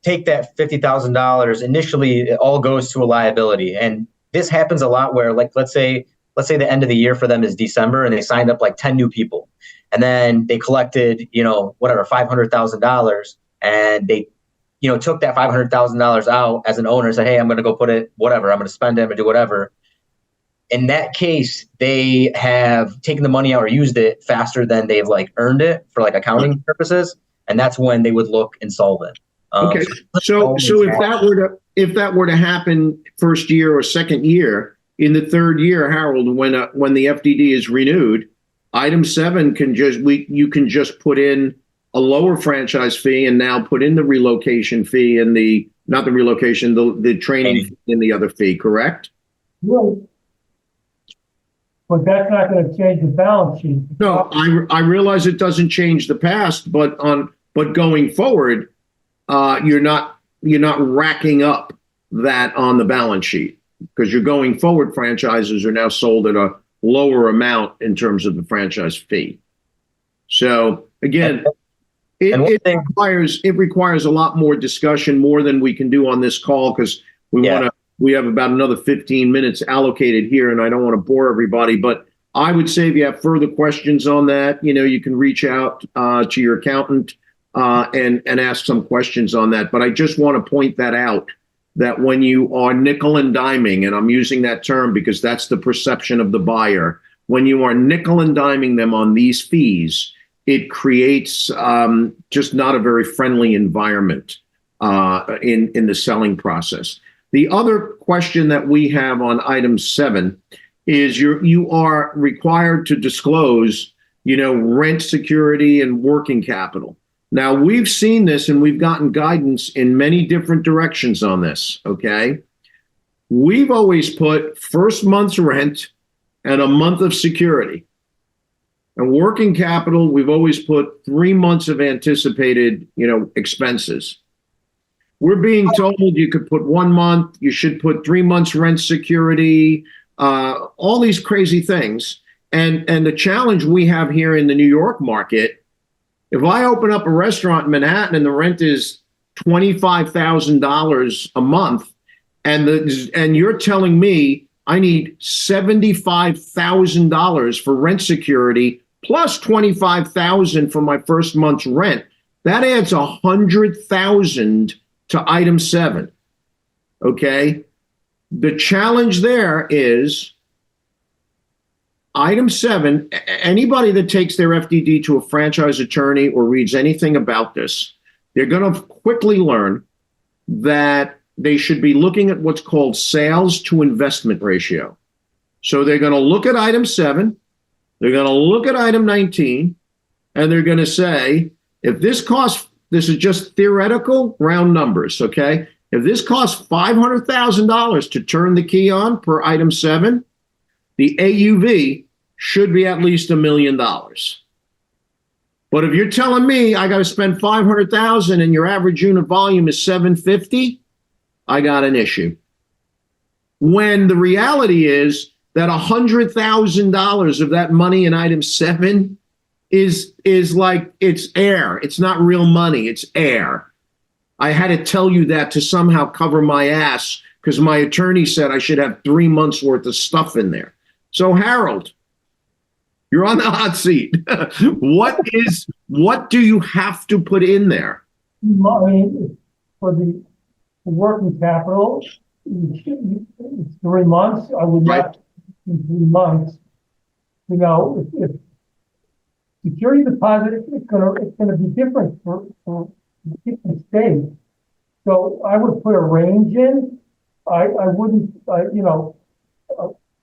take that $50,000, initially it all goes to a liability. And this happens a lot where, like, let's say the end of the year for them is December and they signed up like 10 new people. And then they collected, $500,000, and they, took that $500,000 out as an owner and said, hey, I'm going to go put it, whatever, I'm going to spend it, I'm going to do whatever. In that case, they have taken the money out or used it faster than they've like earned it for like accounting purposes. And that's when they would look insolvent. Okay. So if that were to happen first year or second year, in the third year, Harold, when the FDD is renewed, item 7 you can just put in a lower franchise fee and now put in the relocation fee and the training fee and the other fee, correct? Right. But that's not gonna change the balance sheet. No, I realize it doesn't change the past, but going forward, you're not racking up that on the balance sheet because you're going forward. Franchises are now sold at a lower amount in terms of the franchise fee. So again, it requires a lot more discussion, more than we can do on this call because we have about another 15 minutes allocated here, and I don't want to bore everybody. But I would say if you have further questions on that, you can reach out to your accountant and ask some questions on that. But I just want to point that out, that when you are nickel and diming, and I'm using that term because that's the perception of the buyer, when you are nickel and diming them on these fees, it creates just not a very friendly environment in the selling process. The other question that we have on item 7 is you are required to disclose, rent security and working capital. Now, we've seen this and we've gotten guidance in many different directions on this, okay? We've always put first month's rent and a month of security. And working capital, we've always put 3 months of anticipated, expenses. We're being told you could put 1 month, you should put 3 months rent security, all these crazy things. And the challenge we have here in the New York market, if I open up a restaurant in Manhattan and the rent is $25,000 a month, and you're telling me I need $75,000 for rent security plus $25,000 for my first month's rent, that adds $100,000 to item 7. Okay. The challenge there is item 7. Anybody that takes their FDD to a franchise attorney or reads anything about this, they're going to quickly learn that they should be looking at what's called sales to investment ratio. So they're going to look at item 7, they're going to look at item 19, and they're going to say, if this costs, this is just theoretical round numbers, okay? If this costs $500,000 to turn the key on per item 7, the AUV should be at least $1 million. But if you're telling me I got to spend $500,000 and your average unit volume is $750, I got an issue. When the reality is that $100,000 of that money in item 7 is like, it's air. It's not real money. It's air. I had to tell you that to somehow cover my ass because my attorney said I should have 3 months worth of stuff in there. So Harold, you're on the hot seat. What do you have to put in there? I mean, for the working capital, it's 3 months. I would not in 3 months. If security deposit, it's gonna be different for different states. So I would put a range in. I wouldn't,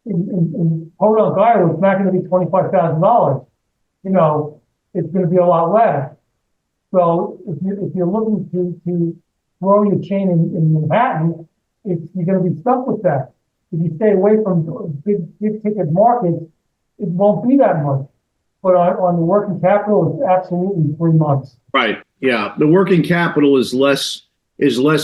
in Podunk, Iowa, it's not going to be $25,000. It's going to be a lot less. So if you're looking to grow your chain in Manhattan, you're going to be stuck with that. If you stay away from big ticket markets, it won't be that much. But on the working capital, it's absolutely 3 months. Right. Yeah. The working capital is less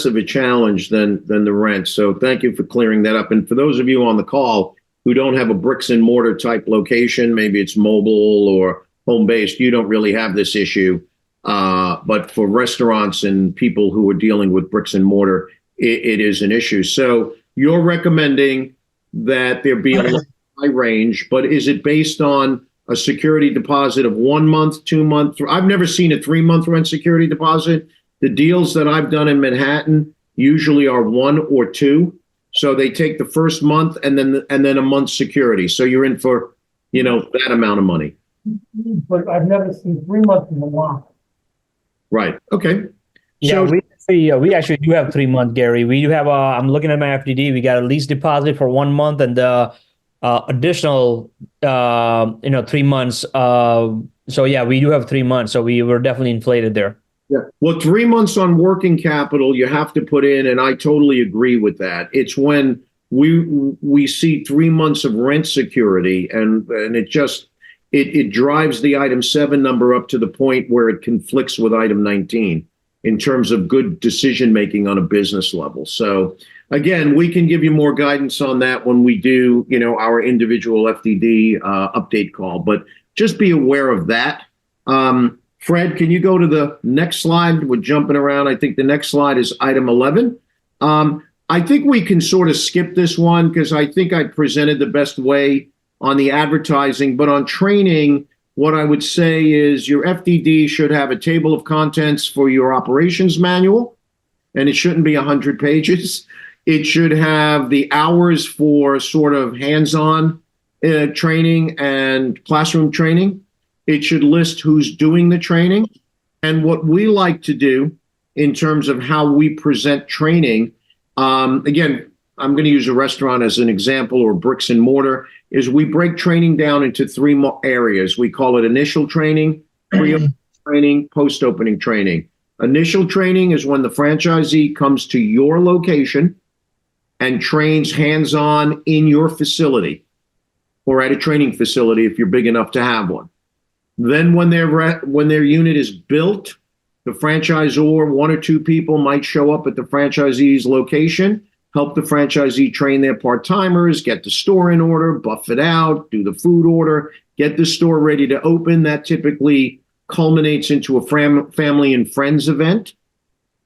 of a challenge than the rent. So thank you for clearing that up. And for those of you on the call who don't have a bricks and mortar type location, maybe it's mobile or home based, you don't really have this issue. But for restaurants and people who are dealing with bricks and mortar, it is an issue. So you're recommending that there be a high range, but is it based on a security deposit of 1 month, 2 month? I've never seen a 3 month rent security deposit. The deals that I've done in Manhattan usually are 1 or 2. So they take the first month and then a month security. So you're in for, that amount of money. But I've never seen 3 months in a while. Right. Okay. Yeah, So we actually do have 3 months, Gary. We do have I'm looking at my FDD. We got a lease deposit for 1 month and the additional 3 months. So yeah, we do have 3 months. So we were definitely inflated there. yeah. Well, 3 months on working capital you have to put in, and I totally agree with that. It's when we see 3 months of rent security, and it drives the item 7 number up to the point where it conflicts with item 19 in terms of good decision making on a business level. So again, we can give you more guidance on that when we do, our individual FDD update call, but just be aware of that. Fred, can you go to the next slide? We're jumping around. I think the next slide is item 11. I think we can sort of skip this one because I think I presented the best way on the advertising, but on training, what I would say is your FDD should have a table of contents for your operations manual, and it shouldn't be 100 pages. It should have the hours for sort of hands-on training and classroom training. It should list who's doing the training. And what we like to do in terms of how we present training, again, I'm going to use a restaurant as an example, or bricks and mortar, is we break training down into 3 areas. We call it initial training, pre-opening training, post-opening training. Initial training is when the franchisee comes to your location and trains hands-on in your facility or at a training facility if you're big enough to have one. Then when their unit is built, the franchisor, 1 or 2 people might show up at the franchisee's location, help the franchisee train their part-timers, get the store in order, buff it out, do the food order, get the store ready to open. That typically culminates into a family and friends event.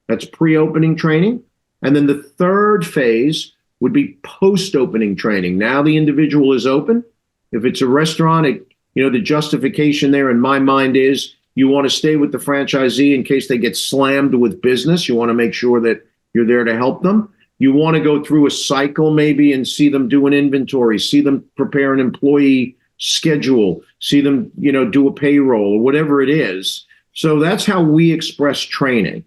That's pre-opening training. And then the third phase would be post-opening training. Now the individual is open. If it's a restaurant, the justification there in my mind is you want to stay with the franchisee in case they get slammed with business. You want to make sure that you're there to help them. You want to go through a cycle maybe and see them do an inventory, see them prepare an employee schedule, see them, do a payroll or whatever it is. So that's how we express training.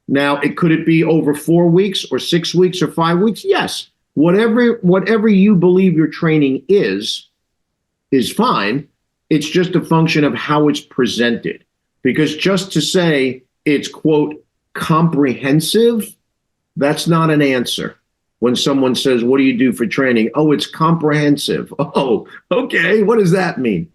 Now, could it be over 4 weeks or 6 weeks or 5 weeks? Yes. Whatever you believe your training is fine. It's just a function of how it's presented. Because just to say it's, quote, comprehensive, that's not an answer. When someone says, what do you do for training? Oh, it's comprehensive. Oh, okay. What does that mean?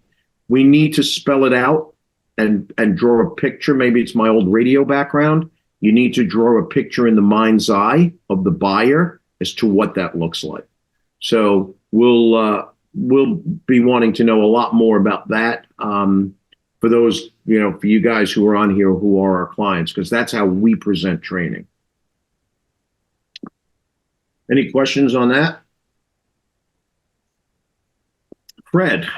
We need to spell it out and draw a picture. Maybe it's my old radio background. You need to draw a picture in the mind's eye of the buyer as to what that looks like. So we'll be wanting to know a lot more about that for those, for you guys who are on here who are our clients, because that's how we present training. Any questions on that? Fred.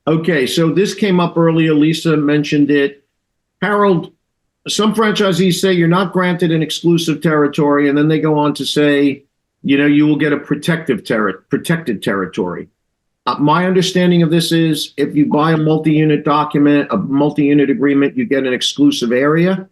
Okay, so this came up earlier. Lisa mentioned it. Harold, some franchisees say you're not granted an exclusive territory, and then they go on to say, you will get a protected territory. My understanding of this is if you buy a multi-unit document, a multi-unit agreement, you get an exclusive area.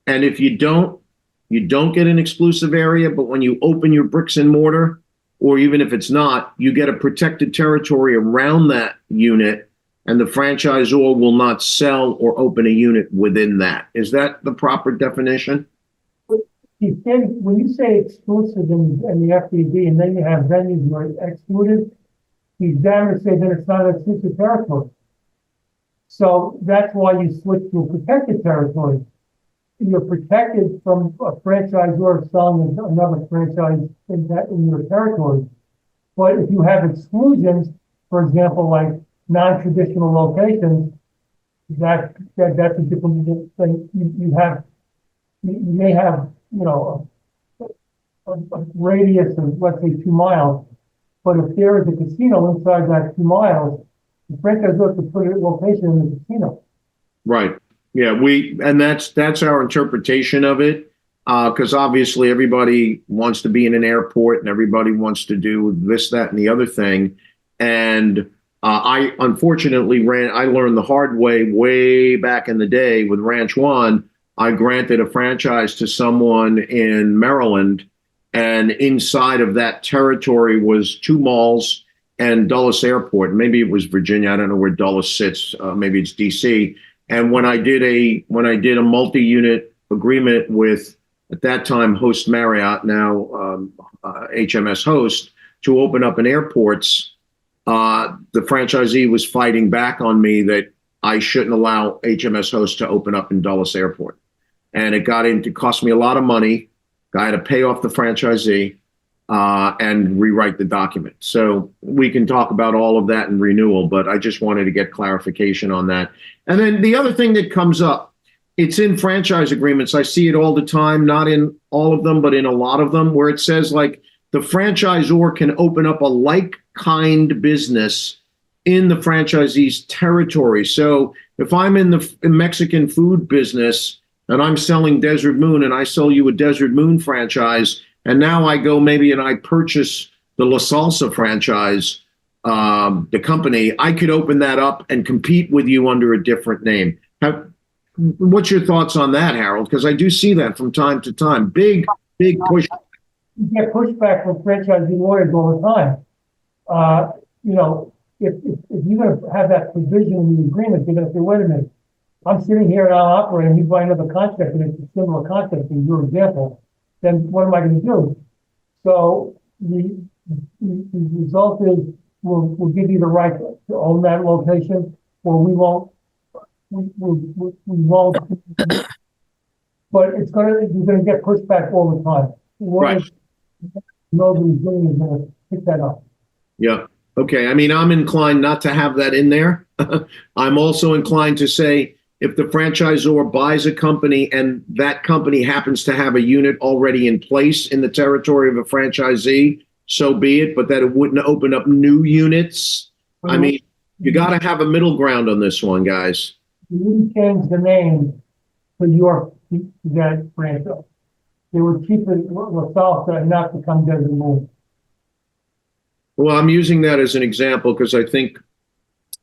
And if you don't get an exclusive area, but when you open your bricks and mortar, or even if it's not, you get a protected territory around that unit, and the franchisor will not sell or open a unit within that. Is that the proper definition? When you say exclusive in the FDD, and then you have venues where it's excluded, he's down to say that it's not exclusive territory. So that's why you switch to a protected territory. You're protected from a franchisor selling another franchise in your territory. But if you have exclusions, for example, like non-traditional locations, that's a different thing. You may have, a radius of, let's say, 2 miles. But if there is a casino inside that 2 miles, the franchisor could put a location in the casino. Right. Yeah, and that's our interpretation of it, because obviously everybody wants to be in an airport and everybody wants to do this, that, and the other thing. And I unfortunately I learned the hard way back in the day with Ranch One. I granted a franchise to someone in Maryland, and inside of that territory was 2 malls and Dulles Airport. Maybe it was Virginia. I don't know where Dulles sits. Maybe it's DC. And when I did a multi-unit agreement with at that time Host Marriott, now HMS Host, to open up in airports. The franchisee was fighting back on me that I shouldn't allow HMS Host to open up in Dulles Airport. And it cost me a lot of money. I had to pay off the franchisee and rewrite the document. So we can talk about all of that in renewal, but I just wanted to get clarification on that. And then the other thing that comes up, it's in franchise agreements. I see it all the time, not in all of them, but in a lot of them, where it says like the franchisor can open up a like-kind business in the franchisee's territory. So if I'm in the Mexican food business and I'm selling Desert Moon and I sell you a Desert Moon franchise, and now I go maybe and I purchase the La Salsa franchise, the company, I could open that up and compete with you under a different name. What's your thoughts on that, Harold? Because I do see that from time to time. Big push. You get pushback from franchisee lawyers all the time. If you're going to have that provision in the agreement, they're going to say, wait a minute, I'm sitting here and I'm operating, you buy another contract and it's a similar contract in your example, then what am I going to do? So the result is we'll give you the right to own that location, or we won't. We won't. But you're going to get pushback all the time. Right. Nobody's doing is going to pick that up. Yeah. Okay. I mean, I'm inclined not to have that in there. I'm also inclined to say if the franchisor buys a company and that company happens to have a unit already in place in the territory of a franchisee, so be it, but that it wouldn't open up new units. I mean, you got to have a middle ground on this one, guys. You wouldn't change the name for that franchise. They would keep it La Salsa and not become Desert Moon. Well, I'm using that as an example because I think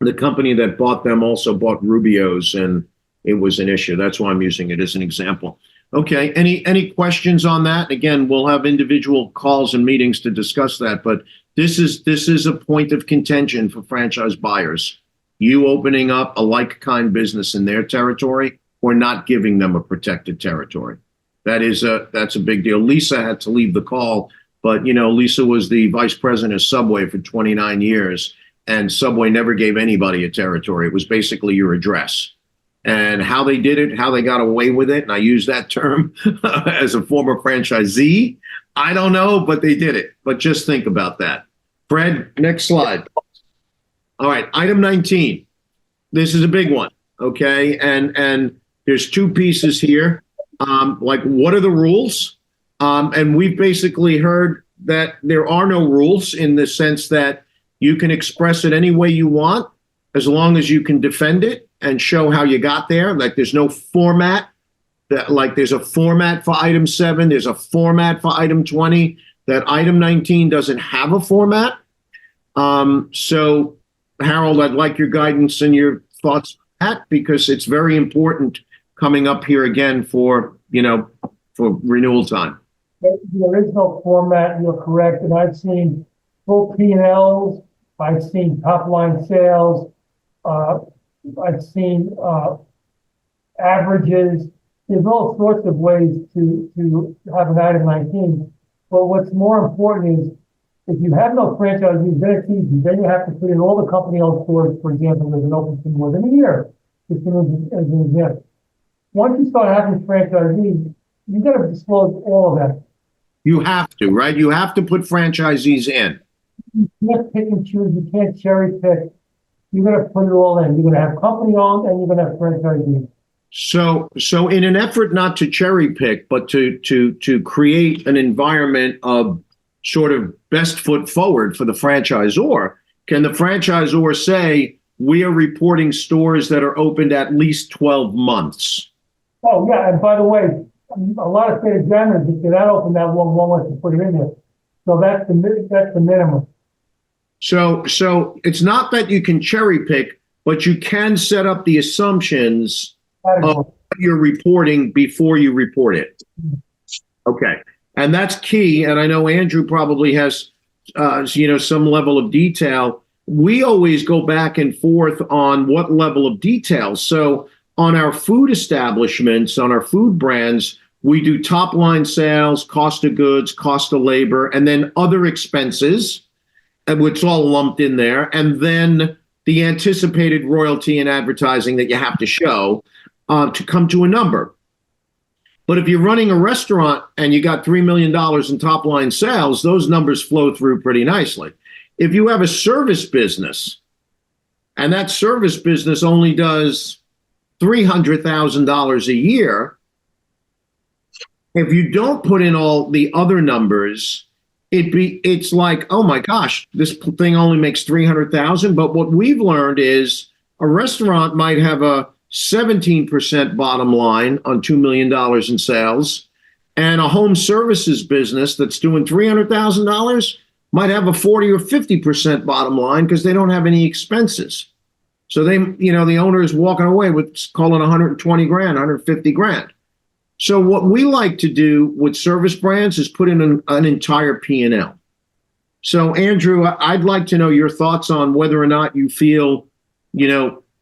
the company that bought them also bought Rubio's, and it was an issue. That's why I'm using it as an example. Okay. Any questions on that? Again, we'll have individual calls and meetings to discuss that, but this is a point of contention for franchise buyers. You opening up a like-kind business in their territory or not giving them a protected territory. That's a big deal. Lisa had to leave the call, but Lisa was the vice president of Subway for 29 years, and Subway never gave anybody a territory. It was basically your address. And how they did it, how they got away with it, and I use that term as a former franchisee, I don't know, but they did it. But just think about that. Fred, next slide. All right, item 19. This is a big one, okay? And there's two pieces here. Like, what are the rules? And we've basically heard that there are no rules in the sense that you can express it any way you want as long as you can defend it and show how you got there. Like, there's no format. There's a format for item 7. There's a format for item 20. That item 19 doesn't have a format. So, Harold, I'd like your guidance and your thoughts on that because it's very important coming up here again for renewal time. There is no format, you're correct, and I've seen full P&Ls, I've seen top-line sales, I've seen averages. There's all sorts of ways to have an item 19, but what's more important is if you have no franchisees, then it's easy. Then you have to put in all the company-owned stores, for example, that have been open for more than a year, just as an example. Once you start having franchisees, you got to disclose all of that. You have to, right? You have to put franchisees in. You can't pick and choose. You can't cherry pick. You're going to put it all in. You're going to have company-owned and you're going to have franchisees. So in an effort not to cherry pick, but to create an environment of sort of best foot forward for the franchisor, can the franchisor say, we are reporting stores that are opened at least 12 months? Oh, yeah. And by the way, a lot of state examiners, if they're not open that long, won't want to put it in there. So that's the minimum. So it's not that you can cherry pick, but you can set up the assumptions of what you're reporting before you report it. Okay. And that's key. And I know Andrew probably has, some level of detail. We always go back and forth on what level of detail. So on our food establishments, on our food brands, we do top line sales, cost of goods, cost of labor, and then other expenses, which all lumped in there, and then the anticipated royalty and advertising that you have to show to come to a number. But if you're running a restaurant and you got $3 million in top line sales, those numbers flow through pretty nicely. If you have a service business and that service business only does $300,000 a year, if you don't put in all the other numbers, it's like, oh my gosh, this thing only makes 300,000. But what we've learned is a restaurant might have a 17% bottom line on $2 million in sales, and a home services business that's doing $300,000 might have a 40 or 50% bottom line because they don't have any expenses. So they, the owner is walking away with, call it 120 grand, 150 grand. So what we like to do with service brands is put in an entire P&L. So Andrew, I'd like to know your thoughts on whether or not you feel,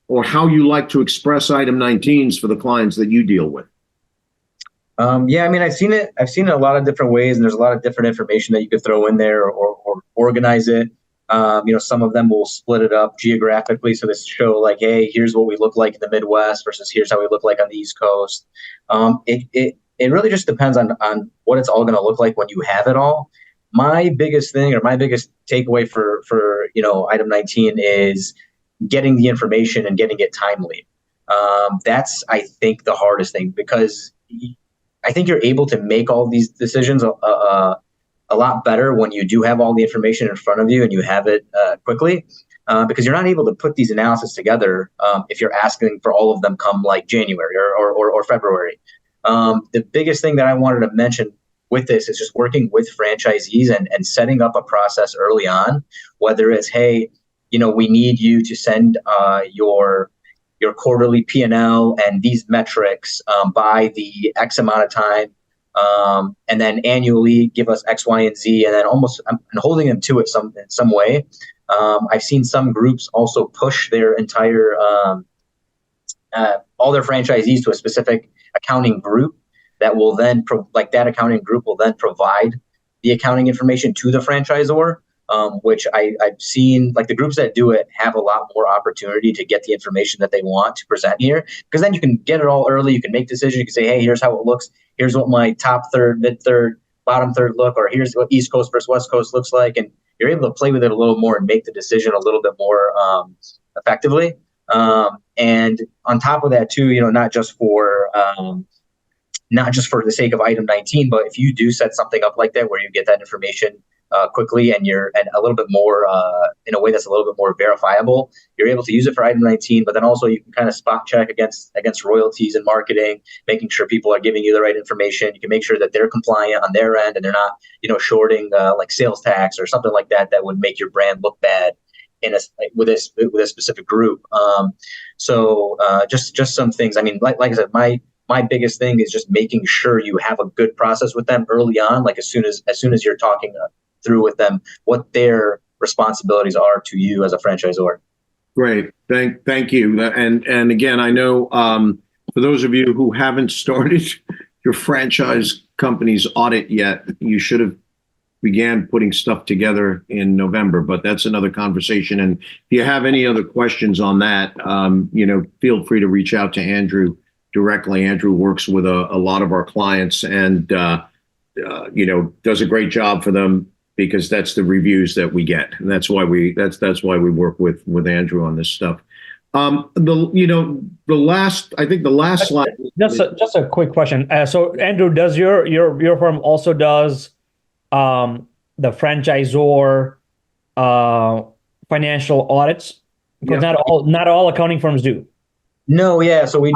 or how you like to express item 19s for the clients that you deal with. Yeah, I mean, I've seen it a lot of different ways, and there's a lot of different information that you could throw in there or organize it. Some of them will split it up geographically. So this show like, hey, here's what we look like in the Midwest versus here's how we look like on the East Coast. It really just depends on what it's all going to look like when you have it all. My biggest thing, or my biggest takeaway for item 19 is getting the information and getting it timely. That's, I think, the hardest thing, because I think you're able to make all these decisions a lot better when you do have all the information in front of you and you have it quickly, because you're not able to put these analysis together if you're asking for all of them come like January or February. The biggest thing that I wanted to mention with this is just working with franchisees and setting up a process early on, whether it's, hey, we need you to send your quarterly P&L and these metrics by the X amount of time. And then annually give us X, Y, and Z, and then and holding them to it in some way. I've seen some groups also push their entire, all their franchisees to a specific accounting group that will then, that accounting group will then provide the accounting information to the franchisor, which I've seen, like the groups that do it have a lot more opportunity to get the information that they want to present here, because then you can get it all early. You can make decisions. You can say, hey, here's how it looks. Here's what my top third, mid third, bottom third look, or here's what East Coast versus West Coast looks like. And you're able to play with it a little more and make the decision a little bit more effectively. And on top of that too, not just for the sake of item 19, but if you do set something up like that where you get that information quickly and a little bit more in a way that's a little bit more verifiable, you're able to use it for item 19, but then also you can kind of spot check against royalties and marketing, making sure people are giving you the right information. You can make sure that they're compliant on their end and they're not, shorting like sales tax or something like that would make your brand look bad with a specific group. So just some things. I mean, like I said, my biggest thing is just making sure you have a good process with them early on, like as soon as you're talking through with them what their responsibilities are to you as a franchisor. Great. Thank you. And again, I know for those of you who haven't started your franchise company's audit yet, you should have began putting stuff together in November, but that's another conversation. And if you have any other questions on that, feel free to reach out to Andrew directly. Andrew works with a lot of our clients and, does a great job for them, because that's the reviews that we get. And that's why we work with Andrew on this stuff. The last slide. Just a quick question. So Andrew, does your firm also does the franchisor financial audits? Because not all accounting firms do. No, yeah. So we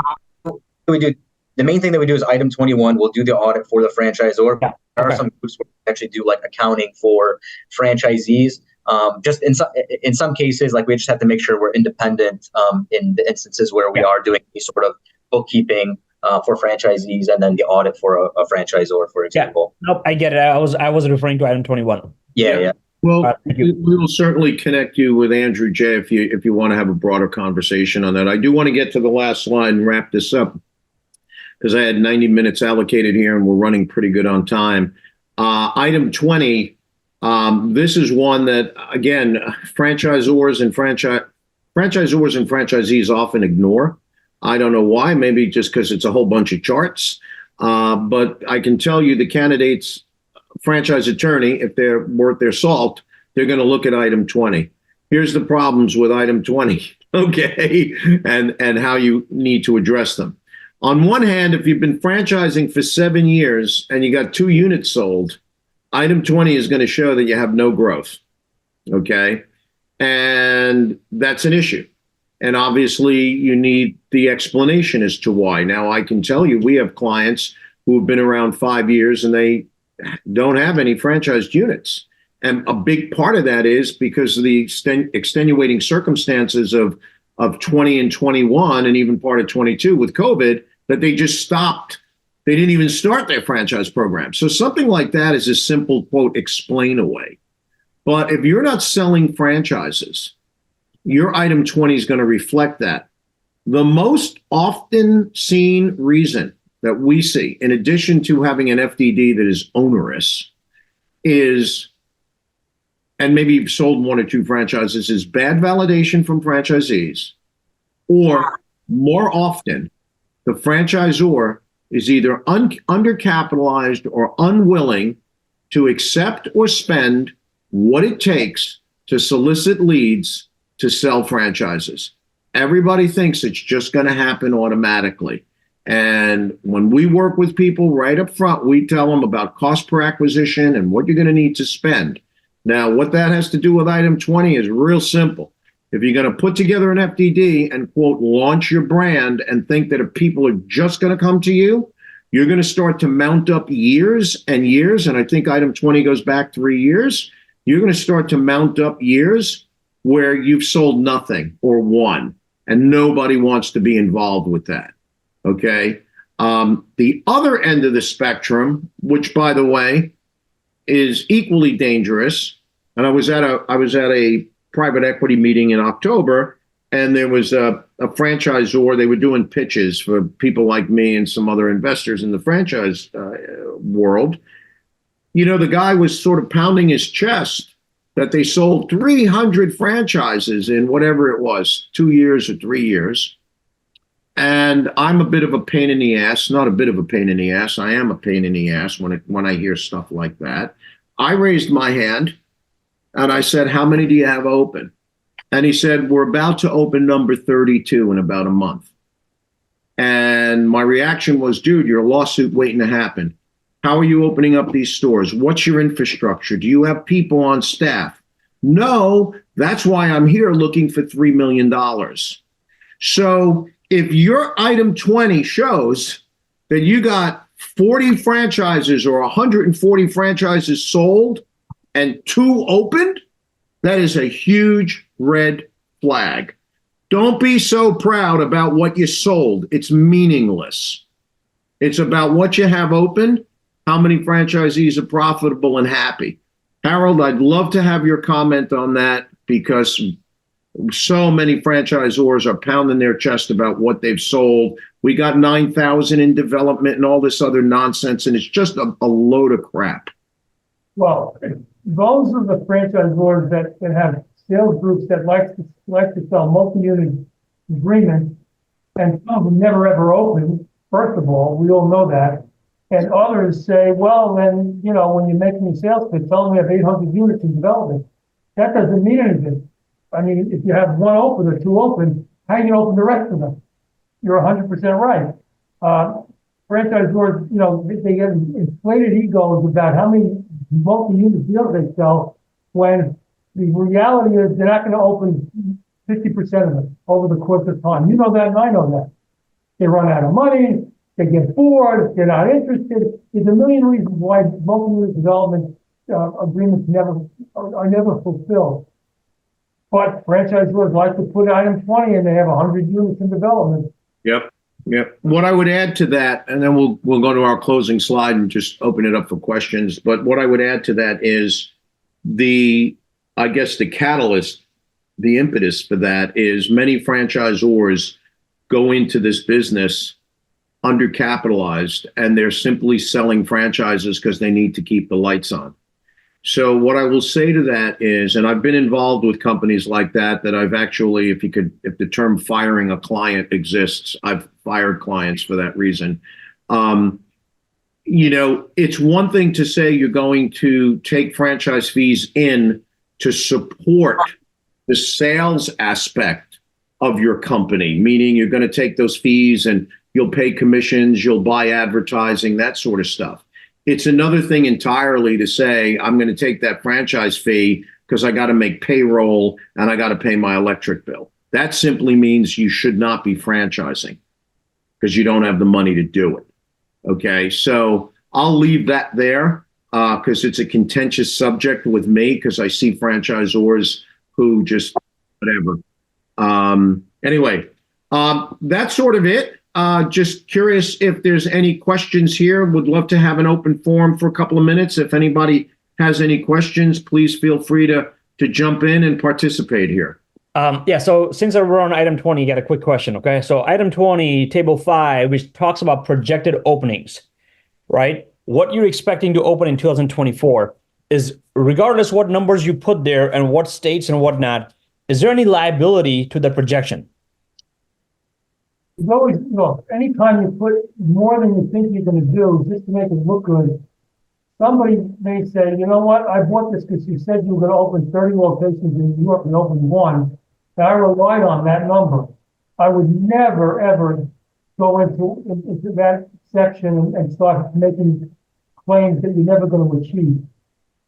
do. The main thing that we do is item 21. We'll do the audit for the franchisor. Yeah. There are some groups where we actually do like accounting for franchisees. Just in some cases, like we just have to make sure we're independent in the instances where we are doing any sort of bookkeeping for franchisees, and then the audit for a franchisor, for example. Yeah. Nope, I get it. I was referring to item 21. Yeah. Well, we will certainly connect you with Andrew J. if you want to have a broader conversation on that. I do want to get to the last slide and wrap this up. because I had 90 minutes allocated here and we're running pretty good on time. Item 20, this is one that, again, franchisors and franchisees often ignore. I don't know why, maybe just because it's a whole bunch of charts. But I can tell you the candidate's franchise attorney, if they're worth their salt, they're going to look at item 20. Here's the problems with item 20, okay, and how you need to address them. On one hand, if you've been franchising for 7 years and you got 2 units sold, item 20 is going to show that you have no growth, okay? And that's an issue. And obviously, you need the explanation as to why. Now, I can tell you, we have clients who have been around 5 years and they don't have any franchised units. And a big part of that is because of the extenuating circumstances of 20 and 21 and even part of 22 with COVID, that they just stopped. They didn't even start their franchise program. So something like that is a simple, quote, explain away. But if you're not selling franchises, your item 20 is going to reflect that. The most often seen reason that we see, in addition to having an FDD that is onerous, is, and maybe you've sold 1 or 2 franchises, is bad validation from franchisees, or more often, the franchisor is either undercapitalized or unwilling to accept or spend what it takes to solicit leads to sell franchises. Everybody thinks it's just going to happen automatically. And when we work with people right up front, we tell them about cost per acquisition and what you're going to need to spend. Now, what that has to do with item 20 is real simple. If you're going to put together an FDD and, quote, launch your brand and think that if people are just going to come to you, you're going to start to mount up years and years. And I think item 20 goes back 3 years. You're going to start to mount up years where you've sold nothing or 1, and nobody wants to be involved with that. Okay. The other end of the spectrum, which, by the way, is equally dangerous. And I was at a private equity meeting in October, and there was a franchisor. They were doing pitches for people like me and some other investors in the franchise world. You know, the guy was sort of pounding his chest that they sold 300 franchises in whatever it was, 2 years or 3 years. And I'm a bit of a pain in the ass, not a bit of a pain in the ass. I am a pain in the ass when I hear stuff like that. I raised my hand and I said, how many do you have open? And he said, we're about to open number 32 in about a month. And my reaction was, dude, your lawsuit waiting to happen. How are you opening up these stores? What's your infrastructure? Do you have people on staff? No, that's why I'm here looking for $3 million. So if your item 20 shows that you got 40 franchises or 140 franchises sold and 2 opened, that is a huge red flag. Don't be so proud about what you sold. It's meaningless. It's about what you have open, how many franchisees are profitable and happy. Harold, I'd love to have your comment on that, because so many franchisors are pounding their chest about what they've sold. We got 9,000 in development and all this other nonsense, and it's just a load of crap. Well, those are the franchisors that have sales groups that like to sell multi-unit agreements, and some who never ever open. First of all, we all know that. And others say, well, then, you know, when you're making a sales pitch, tell them we have 800 units in development. That doesn't mean anything. I mean, if you have 1 open or 2 open, how are you going to open the rest of them? You're 100% right. Franchisors, you know, they get inflated egos about how many multi-unit deals they sell, when the reality is they're not going to open 50% of them over the course of time. You know that, and I know that. They run out of money, they get bored, they're not interested. There's a million reasons why multi-unit development agreements are never fulfilled. But franchisors like to put item 20 and they have 100 units in development. Yep. What I would add to that, and then we'll go to our closing slide and just open it up for questions. But what I would add to that is I guess the catalyst, the impetus for that is many franchisors go into this business undercapitalized, and they're simply selling franchises because they need to keep the lights on. So what I will say to that is, and I've been involved with companies like that, that I've actually, if the term firing a client exists, I've fired clients for that reason. It's one thing to say you're going to take franchise fees in to support the sales aspect of your company, meaning you're going to take those fees and you'll pay commissions, you'll buy advertising, that sort of stuff. It's another thing entirely to say, I'm going to take that franchise fee because I got to make payroll and I got to pay my electric bill. That simply means you should not be franchising because you don't have the money to do it. Okay, so I'll leave that there because it's a contentious subject with me because I see franchisors who just whatever. Anyway, that's sort of it. Just curious if there's any questions here. Would love to have an open forum for a couple of minutes. If anybody has any questions, please feel free to jump in and participate here. Yeah, so since we're on item 20, you got a quick question, okay? So item 20, table 5, which talks about projected openings, right? What you're expecting to open in 2024 is, regardless what numbers you put there and what states and whatnot, is there any liability to the projection? There's always, look, anytime you put more than you think you're going to do just to make it look good, somebody may say, you know what, I bought this because you said you were going to open 30 locations in New York and open one, and I relied on that number. I would never, ever go into that section and start making claims that you're never going to achieve.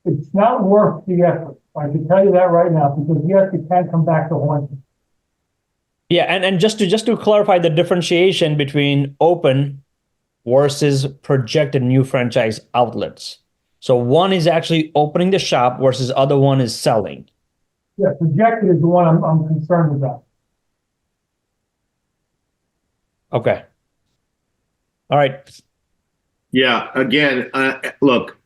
It's not worth the effort. I can tell you that right now, because yes, it can come back to haunt you. Yeah, and just to clarify the differentiation between open versus projected new franchise outlets. So one is actually opening the shop versus other one is selling. Yeah, projected is the one I'm concerned about. Okay. All right. Yeah, again, look,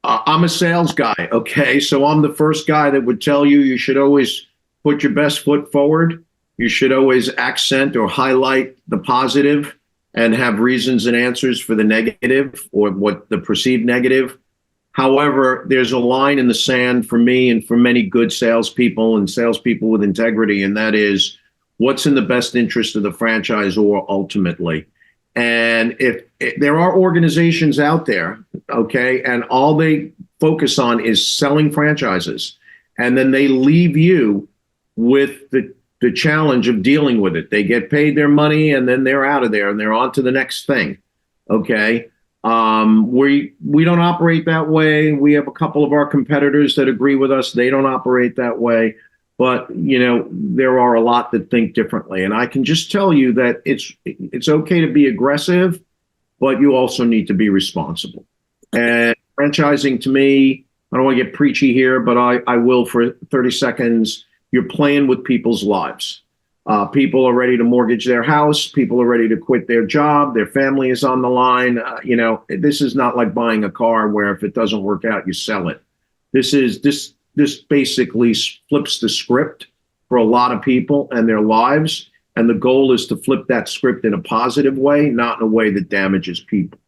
I'm a sales guy, okay? So I'm the first guy that would tell you you should always put your best foot forward. You should always accent or highlight the positive and have reasons and answers for the negative or what the perceived negative. However, there's a line in the sand for me and for many good salespeople and salespeople with integrity, and that is what's in the best interest of the franchisor ultimately. And if there are organizations out there, okay, and all they focus on is selling franchises, and then they leave you with the challenge of dealing with it. They get paid their money and then they're out of there and they're on to the next thing. Okay. We don't operate that way. We have a couple of our competitors that agree with us. They don't operate that way. But, there are a lot that think differently. And I can just tell you that it's okay to be aggressive, but you also need to be responsible. And franchising, to me, I don't want to get preachy here, but I will for 30 seconds. You're playing with people's lives. People are ready to mortgage their house. People are ready to quit their job. Their family is on the line. This is not like buying a car where if it doesn't work out, you sell it. This basically flips the script for a lot of people and their lives. And the goal is to flip that script in a positive way, not in a way that damages people.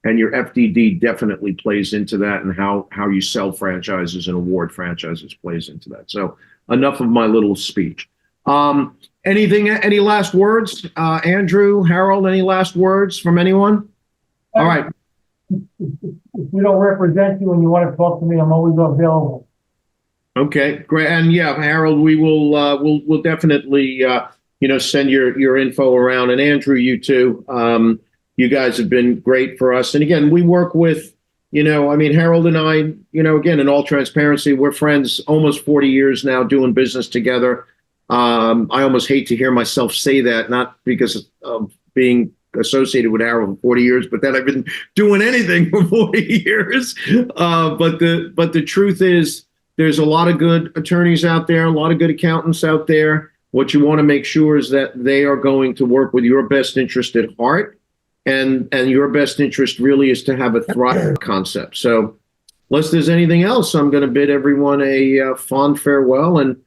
And your FDD definitely plays into that, and how you sell franchises and award franchises plays into that. So enough of my little speech. Any last words? Andrew, Harold, any last words from anyone? All right. If we don't represent you and you want to talk to me, I'm always available. Okay, great. And yeah, Harold, we will we'll definitely send your info around, and Andrew, you too. You guys have been great for us. And again, we work with, Harold and I, again, in all transparency, we're friends almost 40 years now doing business together. I almost hate to hear myself say that, not because of being associated with Harold for 40 years, but that I've been doing anything for 40 years. But the truth is, there's a lot of good attorneys out there, a lot of good accountants out there. What you want to make sure is that they are going to work with your best interest at heart. And your best interest really is to have a thriving concept. So unless there's anything else, I'm going to bid everyone a fond farewell. And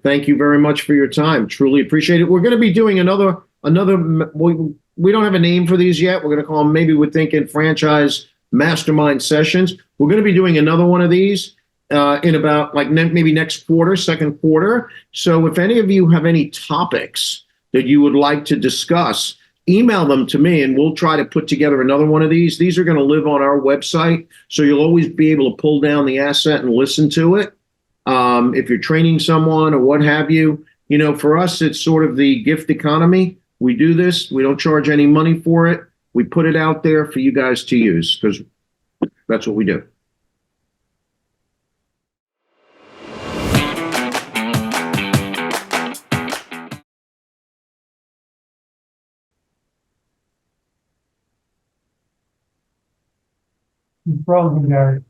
thank you very much for your time. Truly appreciate it. We're going to be doing another, we we don't have a name for these yet. We're going to call them, maybe we're thinking franchise mastermind sessions. We're going to be doing another one of these in about like maybe next quarter, second quarter. So if any of you have any topics that you would like to discuss, email them to me and we'll try to put together another one of these. These are going to live on our website, so you'll always be able to pull down the asset and listen to it. If you're training someone or what have you, you know, for us, it's sort of the gift economy. We do this. We don't charge any money for it. We put it out there for you guys to use because that's what we do. He's frozen, Gary.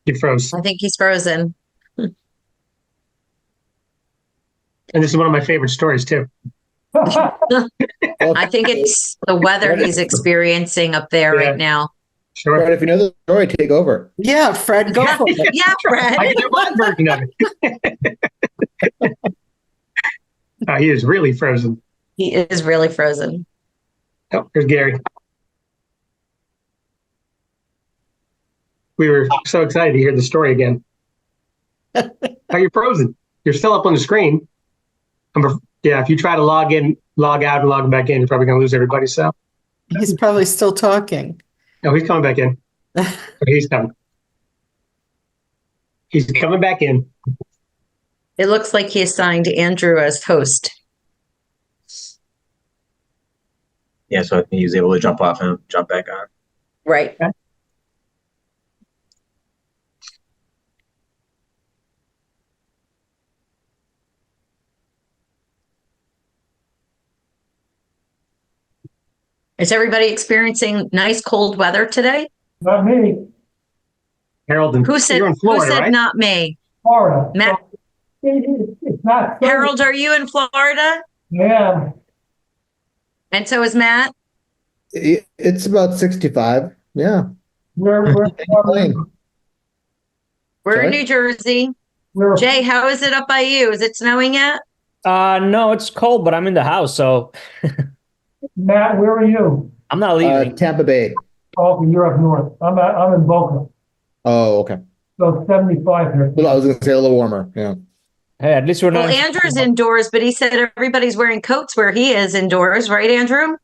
You froze. I think he's frozen. And this is one of my favorite stories too. I think it's the weather he's experiencing up there Yeah. right now. Sure. Fred, if you know the story, take over. Yeah, Fred, go for it. Yeah, I Fred. can do my version of it. He is really frozen. He is really frozen. Oh, here's Gary. We were so excited to hear the story again. How you're frozen? You're still up on the screen. Yeah, if you try to log in, log out, and log back in, you're probably going to lose everybody. So, He's probably still talking. no, he's coming back in. He's coming. He's coming back in. It looks like he assigned Andrew as host. Yeah, so I think he was able to jump off and jump back on. Right. Is everybody experiencing nice cold weather today? Not me, Harold, and Who said, you're in Florida, who said right? not me? Florida. Matt, It's not. sunny. Harold, are you in Florida? Yeah, And so is Matt? It's about 65. Yeah. we're, Plain. We're Sorry? in New Jersey. we're, Jay, how is it up by you? Is it snowing yet? No, it's cold, but I'm in the house, so Matt, where are you? I'm not leaving. Tampa Bay. Oh, you're up north. I'm in Boca. Oh, okay. So it's 75 here. Well, I was going to say a little warmer. Yeah. Hey, at least we're Well, not. Andrew's indoors, but he said everybody's wearing coats where he is indoors, right, Andrew?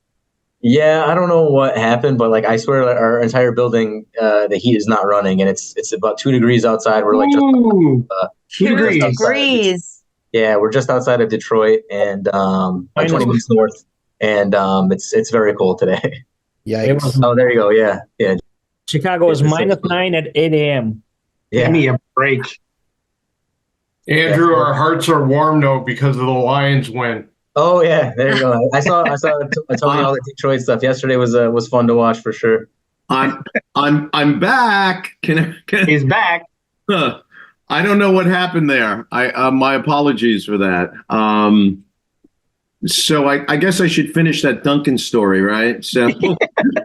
Yeah, I don't know what happened, but like I swear our entire building, the heat is not running, and it's about 2 degrees outside. We're like just Ooh, 2 degrees. Degrees. yeah, we're just outside of Detroit and like 20 minutes north, and it's very cold today. It Yikes. was, Oh, there you go. Yeah, yeah, Chicago is It's -9 at 8 a.m. Give yeah. me a break. Andrew, our hearts are warm though because of the Lions win. Oh yeah, there you go. I saw Tony all the Detroit stuff yesterday. Was fun to watch for sure. I'm back. Can He's back. I don't know what happened there. My apologies for that. So I guess I should finish that Duncan story, right? So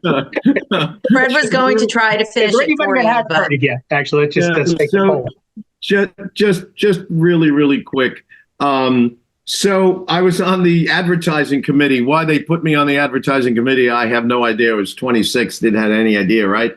Fred was going to try to finish Is it for anybody you, that has but heard it yet? Actually, it's just Yeah, let's make it so- cold. just really quick. So I was on the advertising committee. Why they put me on the advertising committee, I have no idea. It was 26, didn't have any idea, right?